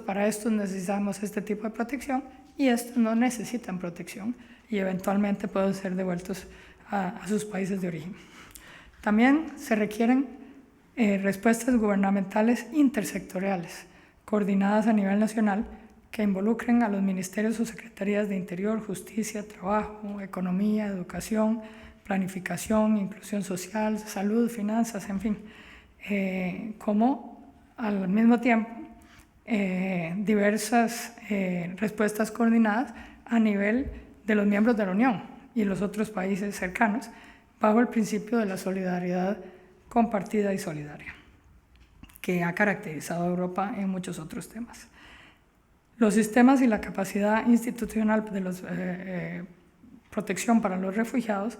para estos necesitamos este tipo de protección y estos no necesitan protección y eventualmente pueden ser devueltos a sus países de origen. También se requieren respuestas gubernamentales intersectoriales, coordinadas a nivel nacional, que involucren a los ministerios o secretarías de Interior, Justicia, Trabajo, Economía, Educación, Planificación, Inclusión Social, Salud, Finanzas, en fin, como al mismo tiempo diversas respuestas coordinadas a nivel de los miembros de la Unión y los otros países cercanos, bajo el principio de la solidaridad compartida y solidaria, que ha caracterizado a Europa en muchos otros temas. Los sistemas y la capacidad institucional de protección para los refugiados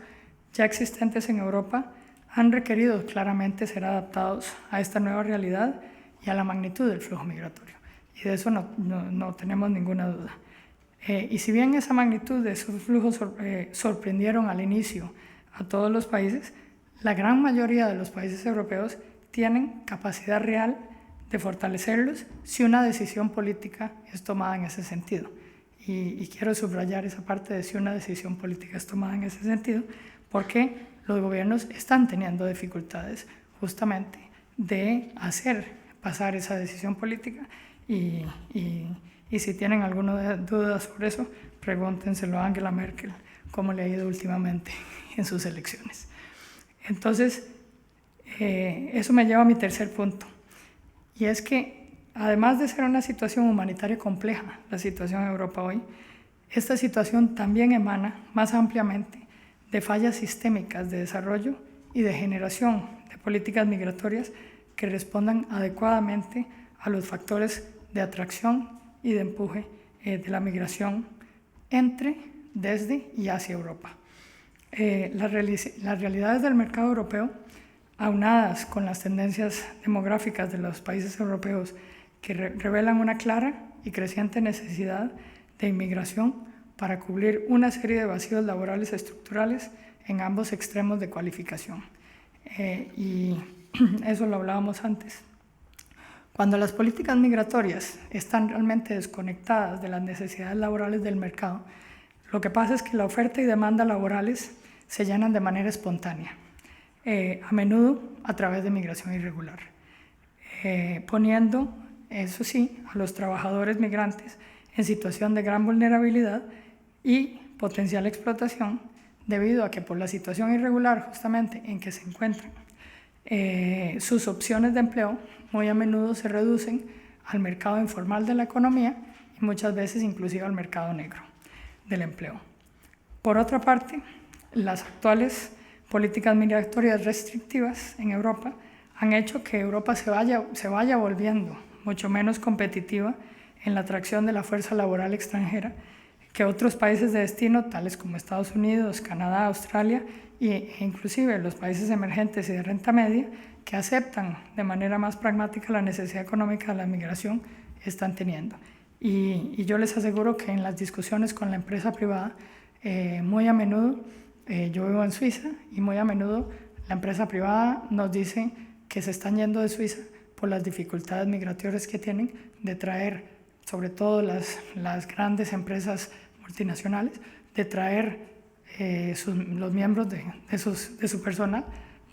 ya existentes en Europa han requerido claramente ser adaptados a esta nueva realidad y a la magnitud del flujo migratorio. Y de eso no tenemos ninguna duda. Y si bien esa magnitud de esos flujos sorprendieron al inicio a todos los países, la gran mayoría de los países europeos tienen capacidad real de fortalecerlos si una decisión política es tomada en ese sentido. Y quiero subrayar esa parte de si una decisión política es tomada en ese sentido, porque los gobiernos están teniendo dificultades justamente de hacer pasar esa decisión política y si tienen alguna duda sobre eso, pregúntenselo a Angela Merkel, cómo le ha ido últimamente en sus elecciones. Entonces, eso me lleva a mi tercer punto, y es que además de ser una situación humanitaria compleja, la situación en Europa hoy, esta situación también emana más ampliamente de fallas sistémicas de desarrollo y de generación de políticas migratorias que respondan adecuadamente a los factores de atracción y de empuje de la migración entre, desde y hacia Europa. Las realidades del mercado europeo, aunadas con las tendencias demográficas de los países europeos que revelan una clara y creciente necesidad de inmigración para cubrir una serie de vacíos laborales estructurales en ambos extremos de cualificación. Y eso lo hablábamos antes. Cuando las políticas migratorias están realmente desconectadas de las necesidades laborales del mercado, lo que pasa es que la oferta y demanda laborales se llenan de manera espontánea, a menudo a través de migración irregular, poniendo, eso sí, a los trabajadores migrantes en situación de gran vulnerabilidad y potencial explotación, debido a que por la situación irregular justamente en que se encuentran, sus opciones de empleo muy a menudo se reducen al mercado informal de la economía y muchas veces inclusive al mercado negro del empleo. Por otra parte, las actuales políticas migratorias restrictivas en Europa han hecho que Europa se vaya volviendo mucho menos competitiva en la atracción de la fuerza laboral extranjera que otros países de destino, tales como Estados Unidos, Canadá, Australia e inclusive los países emergentes y de renta media, que aceptan de manera más pragmática la necesidad económica de la migración, están teniendo. Y yo les aseguro que en las discusiones con la empresa privada, muy a menudo, yo vivo en Suiza, y muy a menudo la empresa privada nos dice que se están yendo de Suiza por las dificultades migratorias que tienen de traer sobre todo las grandes empresas multinacionales, de traer los miembros de su personal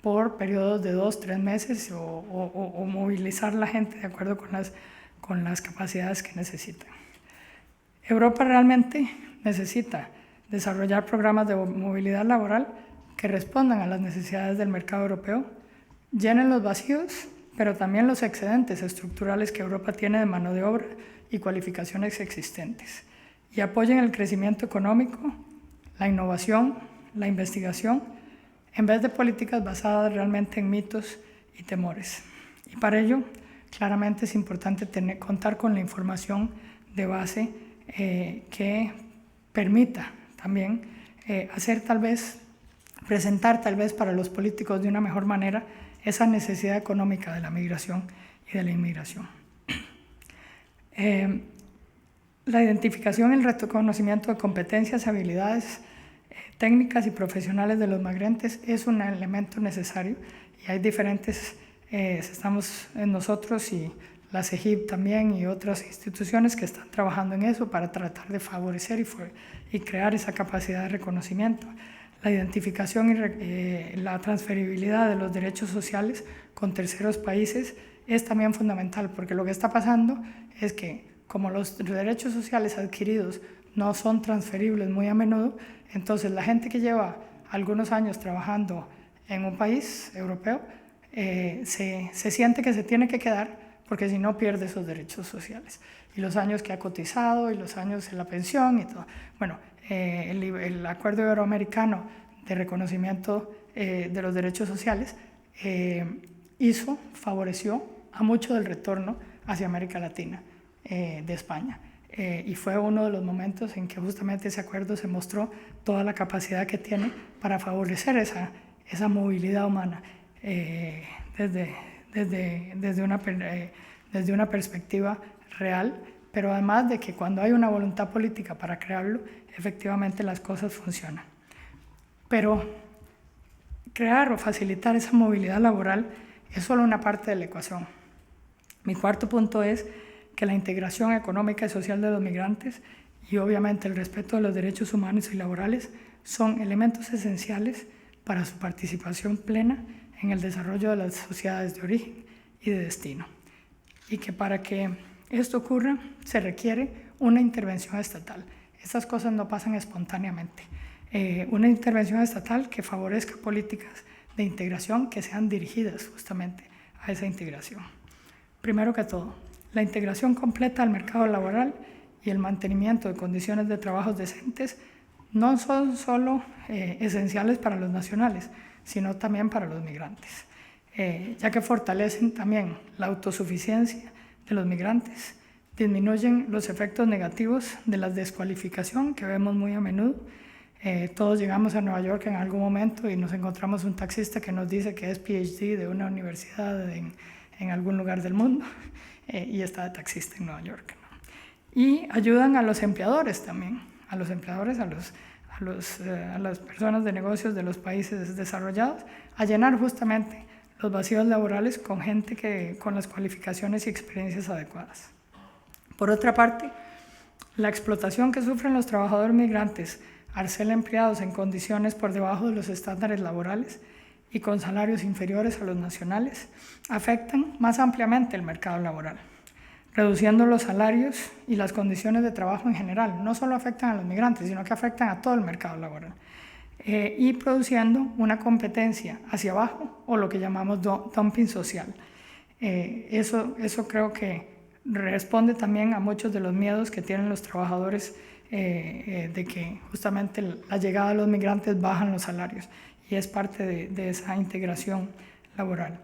por periodos de 2-3 meses o movilizar la gente de acuerdo con las capacidades que necesitan. Europa realmente necesita desarrollar programas de movilidad laboral que respondan a las necesidades del mercado europeo, llenen los vacíos, pero también los excedentes estructurales que Europa tiene de mano de obra y cualificaciones existentes, y apoyen el crecimiento económico, la innovación, la investigación, en vez de políticas basadas realmente en mitos y temores. Y para ello, claramente es importante contar con la información de base que permita también presentar tal vez para los políticos de una mejor manera esa necesidad económica de la migración y de la inmigración. La identificación y el reconocimiento de competencias, habilidades técnicas y profesionales de los migrantes es un elemento necesario, y hay diferentes, estamos en nosotros y la CEGIP también y otras instituciones que están trabajando en eso para tratar de favorecer y crear esa capacidad de reconocimiento. La identificación y la transferibilidad de los derechos sociales con terceros países es también fundamental, porque lo que está pasando es que como los derechos sociales adquiridos no son transferibles muy a menudo, entonces la gente que lleva algunos años trabajando en un país europeo se siente que se tiene que quedar, porque si no pierde esos derechos sociales y los años que ha cotizado y los años en la pensión y todo. Bueno, el Acuerdo Iberoamericano de Reconocimiento de los Derechos Sociales favoreció a mucho del retorno hacia América Latina de España. Y fue uno de los momentos en que justamente ese acuerdo se mostró toda la capacidad que tiene para favorecer esa movilidad humana desde una perspectiva real, pero además de que cuando hay una voluntad política para crearlo, efectivamente las cosas funcionan. Pero crear o facilitar esa movilidad laboral es solo una parte de la ecuación. Mi cuarto punto es que la integración económica y social de los migrantes y obviamente el respeto de los derechos humanos y laborales son elementos esenciales para su participación plena en el desarrollo de las sociedades de origen y de destino. Y que para que esto ocurra se requiere una intervención estatal. Estas cosas no pasan espontáneamente. Una intervención estatal que favorezca políticas de integración que sean dirigidas justamente a esa integración. Primero que todo, la integración completa al mercado laboral y el mantenimiento de condiciones de trabajo decentes no son solo esenciales para los nacionales, sino también para los migrantes, ya que fortalecen también la autosuficiencia de los migrantes, disminuyen los efectos negativos de la descualificación que vemos muy a menudo. Todos llegamos a Nueva York en algún momento y nos encontramos un taxista que nos dice que es PhD de una universidad en algún lugar del mundo y está de taxista en Nueva York, ¿no? Y ayudan a los empleadores también, a los empleadores, a las personas de negocios de los países desarrollados, a llenar justamente los vacíos laborales con gente con las cualificaciones y experiencias adecuadas. Por otra parte, la explotación que sufren los trabajadores migrantes al ser empleados en condiciones por debajo de los estándares laborales y con salarios inferiores a los nacionales afectan más ampliamente el mercado laboral, reduciendo los salarios y las condiciones de trabajo en general. No solo afectan a los migrantes, sino que afectan a todo el mercado laboral, y produciendo una competencia hacia abajo o lo que llamamos dumping social. Eso creo que responde también a muchos de los miedos que tienen los trabajadores de que justamente la llegada de los migrantes bajan los salarios, y es parte de esa integración laboral.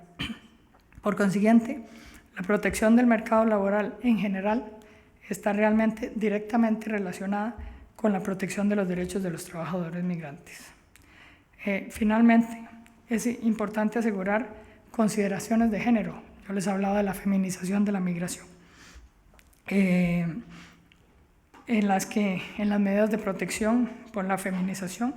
Por consiguiente, la protección del mercado laboral en general está realmente directamente relacionada con la protección de los derechos de los trabajadores migrantes. Finalmente, es importante asegurar consideraciones de género. Yo les hablaba de la feminización de la migración, en las medidas de protección por la feminización,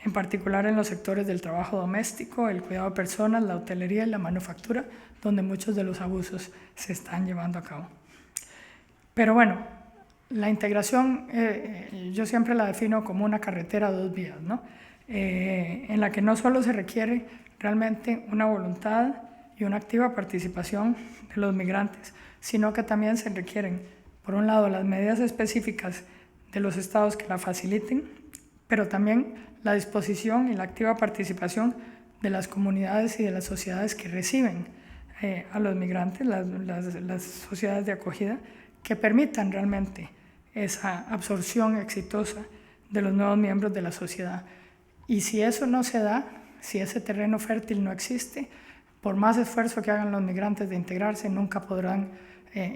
en particular en los sectores del trabajo doméstico, el cuidado de personas, la hotelería y la manufactura, donde muchos de los abusos se están llevando a cabo. Pero bueno, la integración yo siempre la defino como una carretera a dos vías, ¿no? En la que no solo se requiere realmente una voluntad y una activa participación de los migrantes, sino que también se requieren, por un lado, las medidas específicas de los estados que la faciliten, pero también la disposición y la activa participación de las comunidades y de las sociedades que reciben a los migrantes, las sociedades de acogida, que permitan realmente esa absorción exitosa de los nuevos miembros de la sociedad. Y si eso no se da, si ese terreno fértil no existe, por más esfuerzo que hagan los migrantes de integrarse, nunca podrán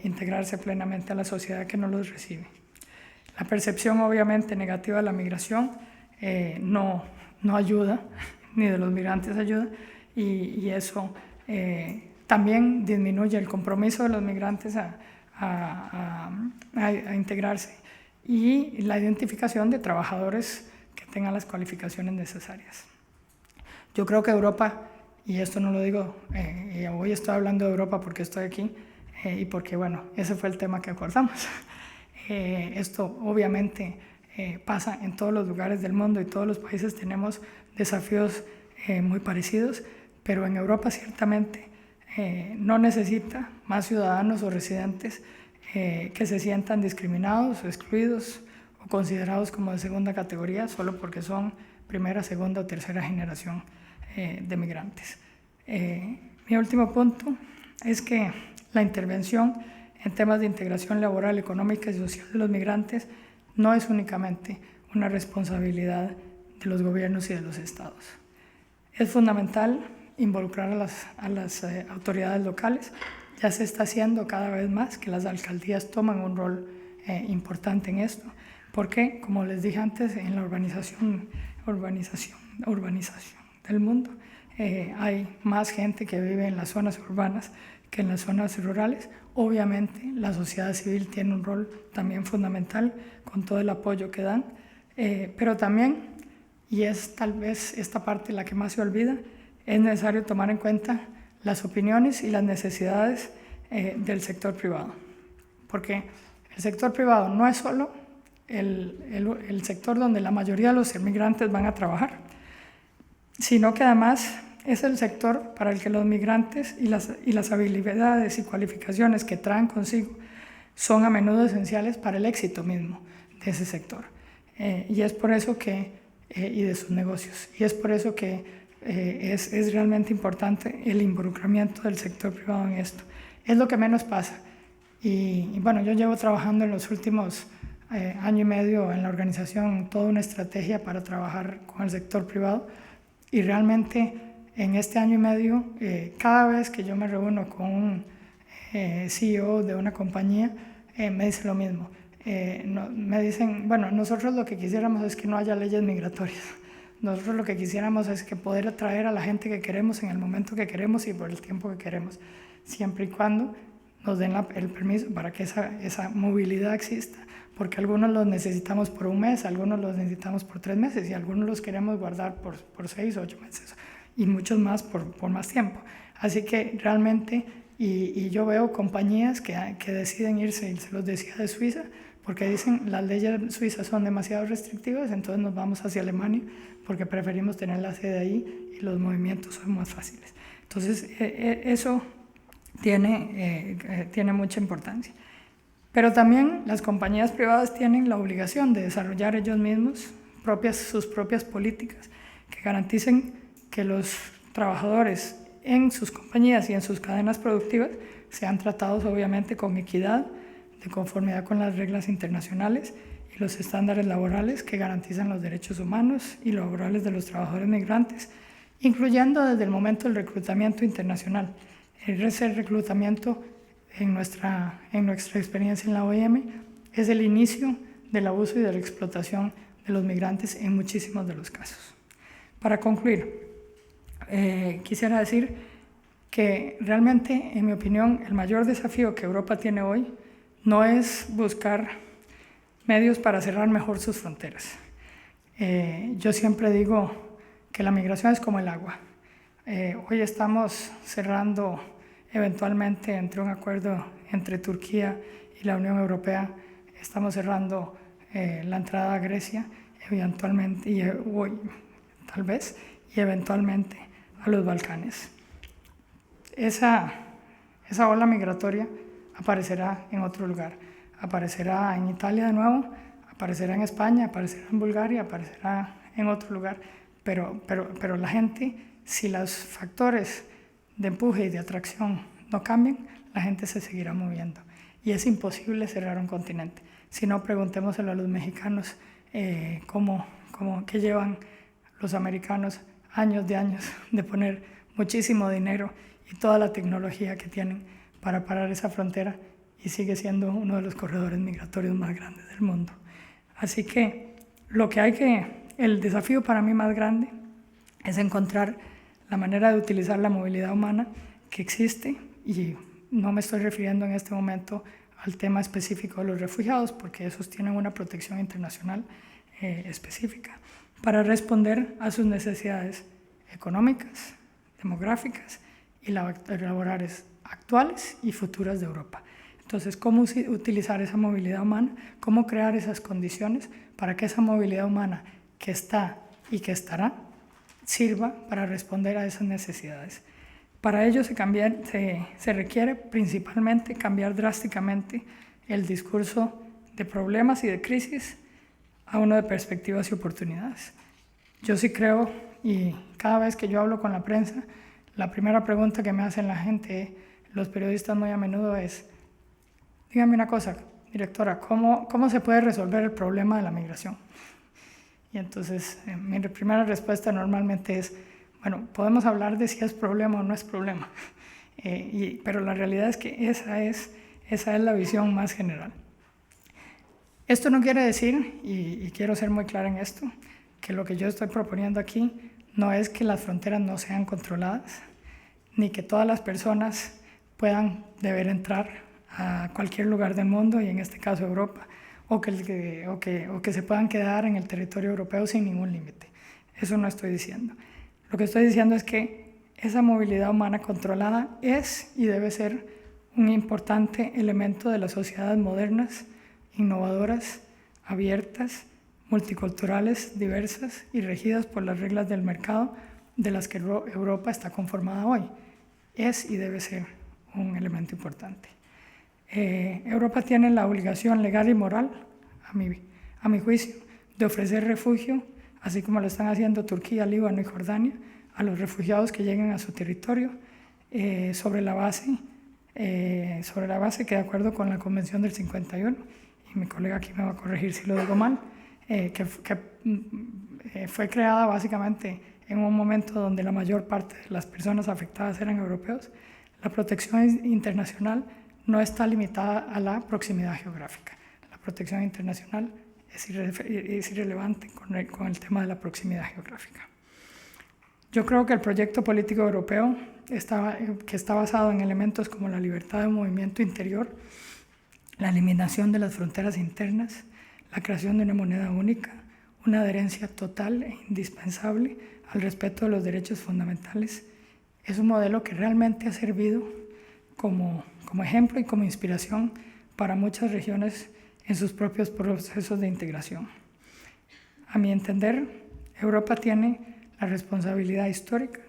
integrarse plenamente a la sociedad que no los recibe. La percepción obviamente negativa de la migración no ayuda, ni de los migrantes ayuda, y eso también disminuye el compromiso de los migrantes a integrarse y la identificación de trabajadores que tengan las cualificaciones necesarias. Yo creo que Europa, y esto no lo digo, hoy estoy hablando de Europa porque estoy aquí y porque, bueno, ese fue el tema que acordamos. Esto obviamente pasa en todos los lugares del mundo y todos los países tenemos desafíos muy parecidos, pero en Europa ciertamente no necesita más ciudadanos o residentes que se sientan discriminados o excluidos o considerados como de segunda categoría solo porque son primera, segunda o tercera generación de migrantes. Mi último punto es que la intervención en temas de integración laboral, económica y social de los migrantes no es únicamente una responsabilidad de los gobiernos y de los estados. Es fundamental involucrar a las autoridades locales. Ya se está haciendo cada vez más que las alcaldías toman un rol importante en esto, porque, como les dije antes, en la urbanización del mundo hay más gente que vive en las zonas urbanas que en las zonas rurales. Obviamente la sociedad civil tiene un rol también fundamental con todo el apoyo que dan, pero también, y es tal vez esta parte la que más se olvida, es necesario tomar en cuenta las opiniones y las necesidades del sector privado, porque el sector privado no es solo el sector donde la mayoría de los inmigrantes van a trabajar, sino que además es el sector para el que los migrantes y las habilidades y cualificaciones que traen consigo son a menudo esenciales para el éxito mismo de ese sector. Y es por eso que, y de sus negocios, y es por eso que es realmente importante el involucramiento del sector privado en esto. Es lo que menos pasa. Y bueno, yo llevo trabajando en los últimos año y medio en la organización toda una estrategia para trabajar con el sector privado, y realmente en este año y medio, cada vez que yo me reúno con un CEO de una compañía, me dice lo mismo. Me dicen, bueno, nosotros lo que quisiéramos es que no haya leyes migratorias. Nosotros lo que quisiéramos es que poder atraer a la gente que queremos en el momento que queremos y por el tiempo que queremos, siempre y cuando nos den el permiso para que esa movilidad exista, porque algunos los necesitamos por un mes, algunos los necesitamos por 3 meses y algunos los queremos guardar por 6 o 8 meses y muchos más por más tiempo. Así que realmente, y yo veo compañías que deciden irse, y se los decía de Suiza, porque dicen las leyes suizas son demasiado restrictivas, entonces nos vamos hacia Alemania porque preferimos tener la sede ahí y los movimientos son más fáciles. Entonces eso tiene mucha importancia. Pero también las compañías privadas tienen la obligación de desarrollar ellos mismos sus propias políticas que garanticen que los trabajadores en sus compañías y en sus cadenas productivas sean tratados obviamente con equidad, de conformidad con las reglas internacionales y los estándares laborales que garantizan los derechos humanos y laborales de los trabajadores migrantes, incluyendo desde el momento del reclutamiento internacional. Ese reclutamiento en nuestra experiencia en la OIM es el inicio del abuso y de la explotación de los migrantes en muchísimos de los casos. Para concluir, quisiera decir que realmente, en mi opinión, el mayor desafío que Europa tiene hoy no es buscar medios para cerrar mejor sus fronteras. Yo siempre digo que la migración es como el agua. Hoy estamos cerrando eventualmente entre un acuerdo entre Turquía y la Unión Europea estamos cerrando la entrada a Grecia, eventualmente, tal vez, y eventualmente a los Balcanes. Esa ola migratoria aparecerá en otro lugar, aparecerá en Italia de nuevo, aparecerá en España, aparecerá en Bulgaria, aparecerá en otro lugar, pero la gente, si los factores de empuje y de atracción no cambian, la gente se seguirá moviendo. Y es imposible cerrar un continente. Si no, preguntémoselo a los mexicanos que llevan los americanos años de poner muchísimo dinero y toda la tecnología que tienen para parar esa frontera, y sigue siendo uno de los corredores migratorios más grandes del mundo. Así que el desafío para mí más grande es encontrar la manera de utilizar la movilidad humana que existe, y no me estoy refiriendo en este momento al tema específico de los refugiados, porque esos tienen una protección internacional específica, para responder a sus necesidades económicas, demográficas y laborales actuales y futuras de Europa. Entonces, ¿cómo utilizar esa movilidad humana? ¿Cómo crear esas condiciones para que esa movilidad humana que está y que estará sirva para responder a esas necesidades? Para ello se requiere principalmente cambiar drásticamente el discurso de problemas y de crisis a uno de perspectivas y oportunidades. Yo sí creo, y cada vez que yo hablo con la prensa, la primera pregunta que me hacen la gente, los periodistas muy a menudo, es: dígame una cosa, directora, ¿cómo se puede resolver el problema de la migración? Y entonces mi primera respuesta normalmente es: bueno, podemos hablar de si es problema o no es problema, pero la realidad es que esa es la visión más general. Esto no quiere decir, y quiero ser muy clara en esto, que lo que yo estoy proponiendo aquí no es que las fronteras no sean controladas, ni que todas las personas deber entrar a cualquier lugar del mundo, y en este caso Europa, o que se puedan quedar en el territorio europeo sin ningún límite. Eso no estoy diciendo. Lo que estoy diciendo es que esa movilidad humana controlada es y debe ser un importante elemento de las sociedades modernas, innovadoras, abiertas, multiculturales, diversas y regidas por las reglas del mercado de las que Europa está conformada hoy. Es y debe ser un elemento importante. Europa tiene la obligación legal y moral, a mi juicio, de ofrecer refugio, así como lo están haciendo Turquía, Líbano y Jordania, a los refugiados que lleguen a su territorio, sobre la base que, de acuerdo con la Convención del 51, y mi colega aquí me va a corregir si lo digo mal, fue creada básicamente en un momento donde la mayor parte de las personas afectadas eran europeos. La protección internacional no está limitada a la proximidad geográfica. La protección internacional es irrelevante con el tema de la proximidad geográfica. Yo creo que el proyecto político europeo, que está basado en elementos como la libertad de movimiento interior, la eliminación de las fronteras internas, la creación de una moneda única, una adherencia total e indispensable al respeto de los derechos fundamentales, es un modelo que realmente ha servido como ejemplo y como inspiración para muchas regiones en sus propios procesos de integración. A mi entender, Europa tiene la responsabilidad histórica,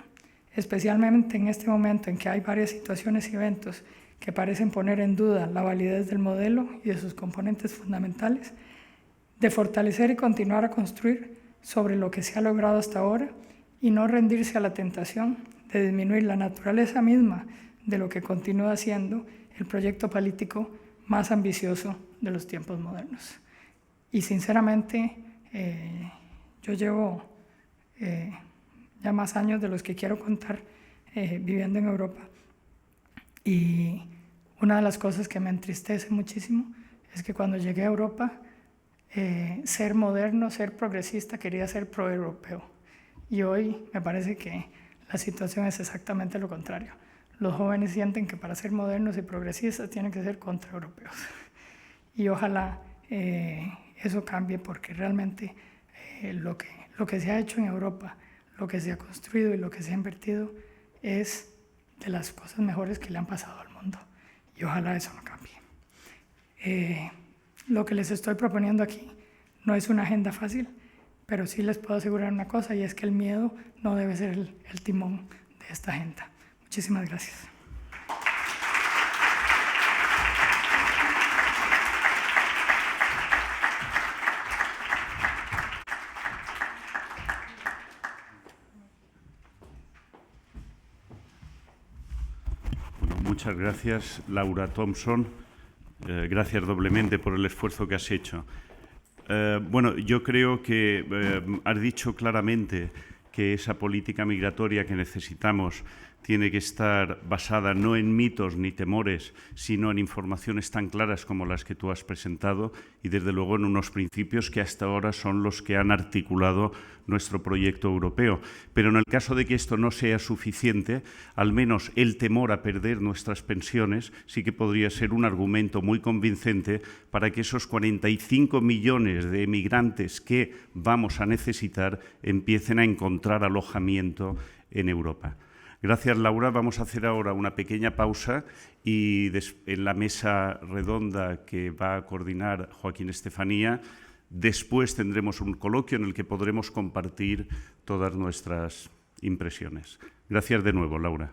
especialmente en este momento en que hay varias situaciones y eventos que parecen poner en duda la validez del modelo y de sus componentes fundamentales, de fortalecer y continuar a construir sobre lo que se ha logrado hasta ahora y no rendirse a la tentación de disminuir la naturaleza misma de lo que continúa siendo el proyecto político más ambicioso de los tiempos modernos. Y sinceramente, yo llevo ya más años de los que quiero contar viviendo en Europa, y una de las cosas que me entristece muchísimo es que cuando llegué a Europa, ser moderno, ser progresista, quería ser pro-europeo. Y hoy me parece que la situación es exactamente lo contrario. Los jóvenes sienten que para ser modernos y progresistas tienen que ser contra-europeos. Y ojalá eso cambie, porque realmente lo que se ha hecho en Europa, lo que se ha construido y lo que se ha invertido es de las cosas mejores que le han pasado al mundo. Y ojalá eso no cambie. Lo que les estoy proponiendo aquí no es una agenda fácil, pero sí les puedo asegurar una cosa, y es que el miedo no debe ser el timón de esta agenda. Muchísimas gracias. Muchas gracias, Laura Thompson. Gracias doblemente por el esfuerzo que has hecho. Bueno, yo creo que has dicho claramente que esa política migratoria que necesitamos tiene que estar basada no en mitos ni temores, sino en informaciones tan claras como las que tú has presentado y, desde luego, en unos principios que hasta ahora son los que han articulado nuestro proyecto europeo. Pero en el caso de que esto no sea suficiente, al menos el temor a perder nuestras pensiones sí que podría ser un argumento muy convincente para que esos 45 millones de emigrantes que vamos a necesitar empiecen a encontrar alojamiento en Europa. Gracias, Laura. Vamos a hacer ahora una pequeña pausa y en la mesa redonda que va a coordinar Joaquín Estefanía, después tendremos un coloquio en el que podremos compartir todas nuestras impresiones. Gracias de nuevo, Laura.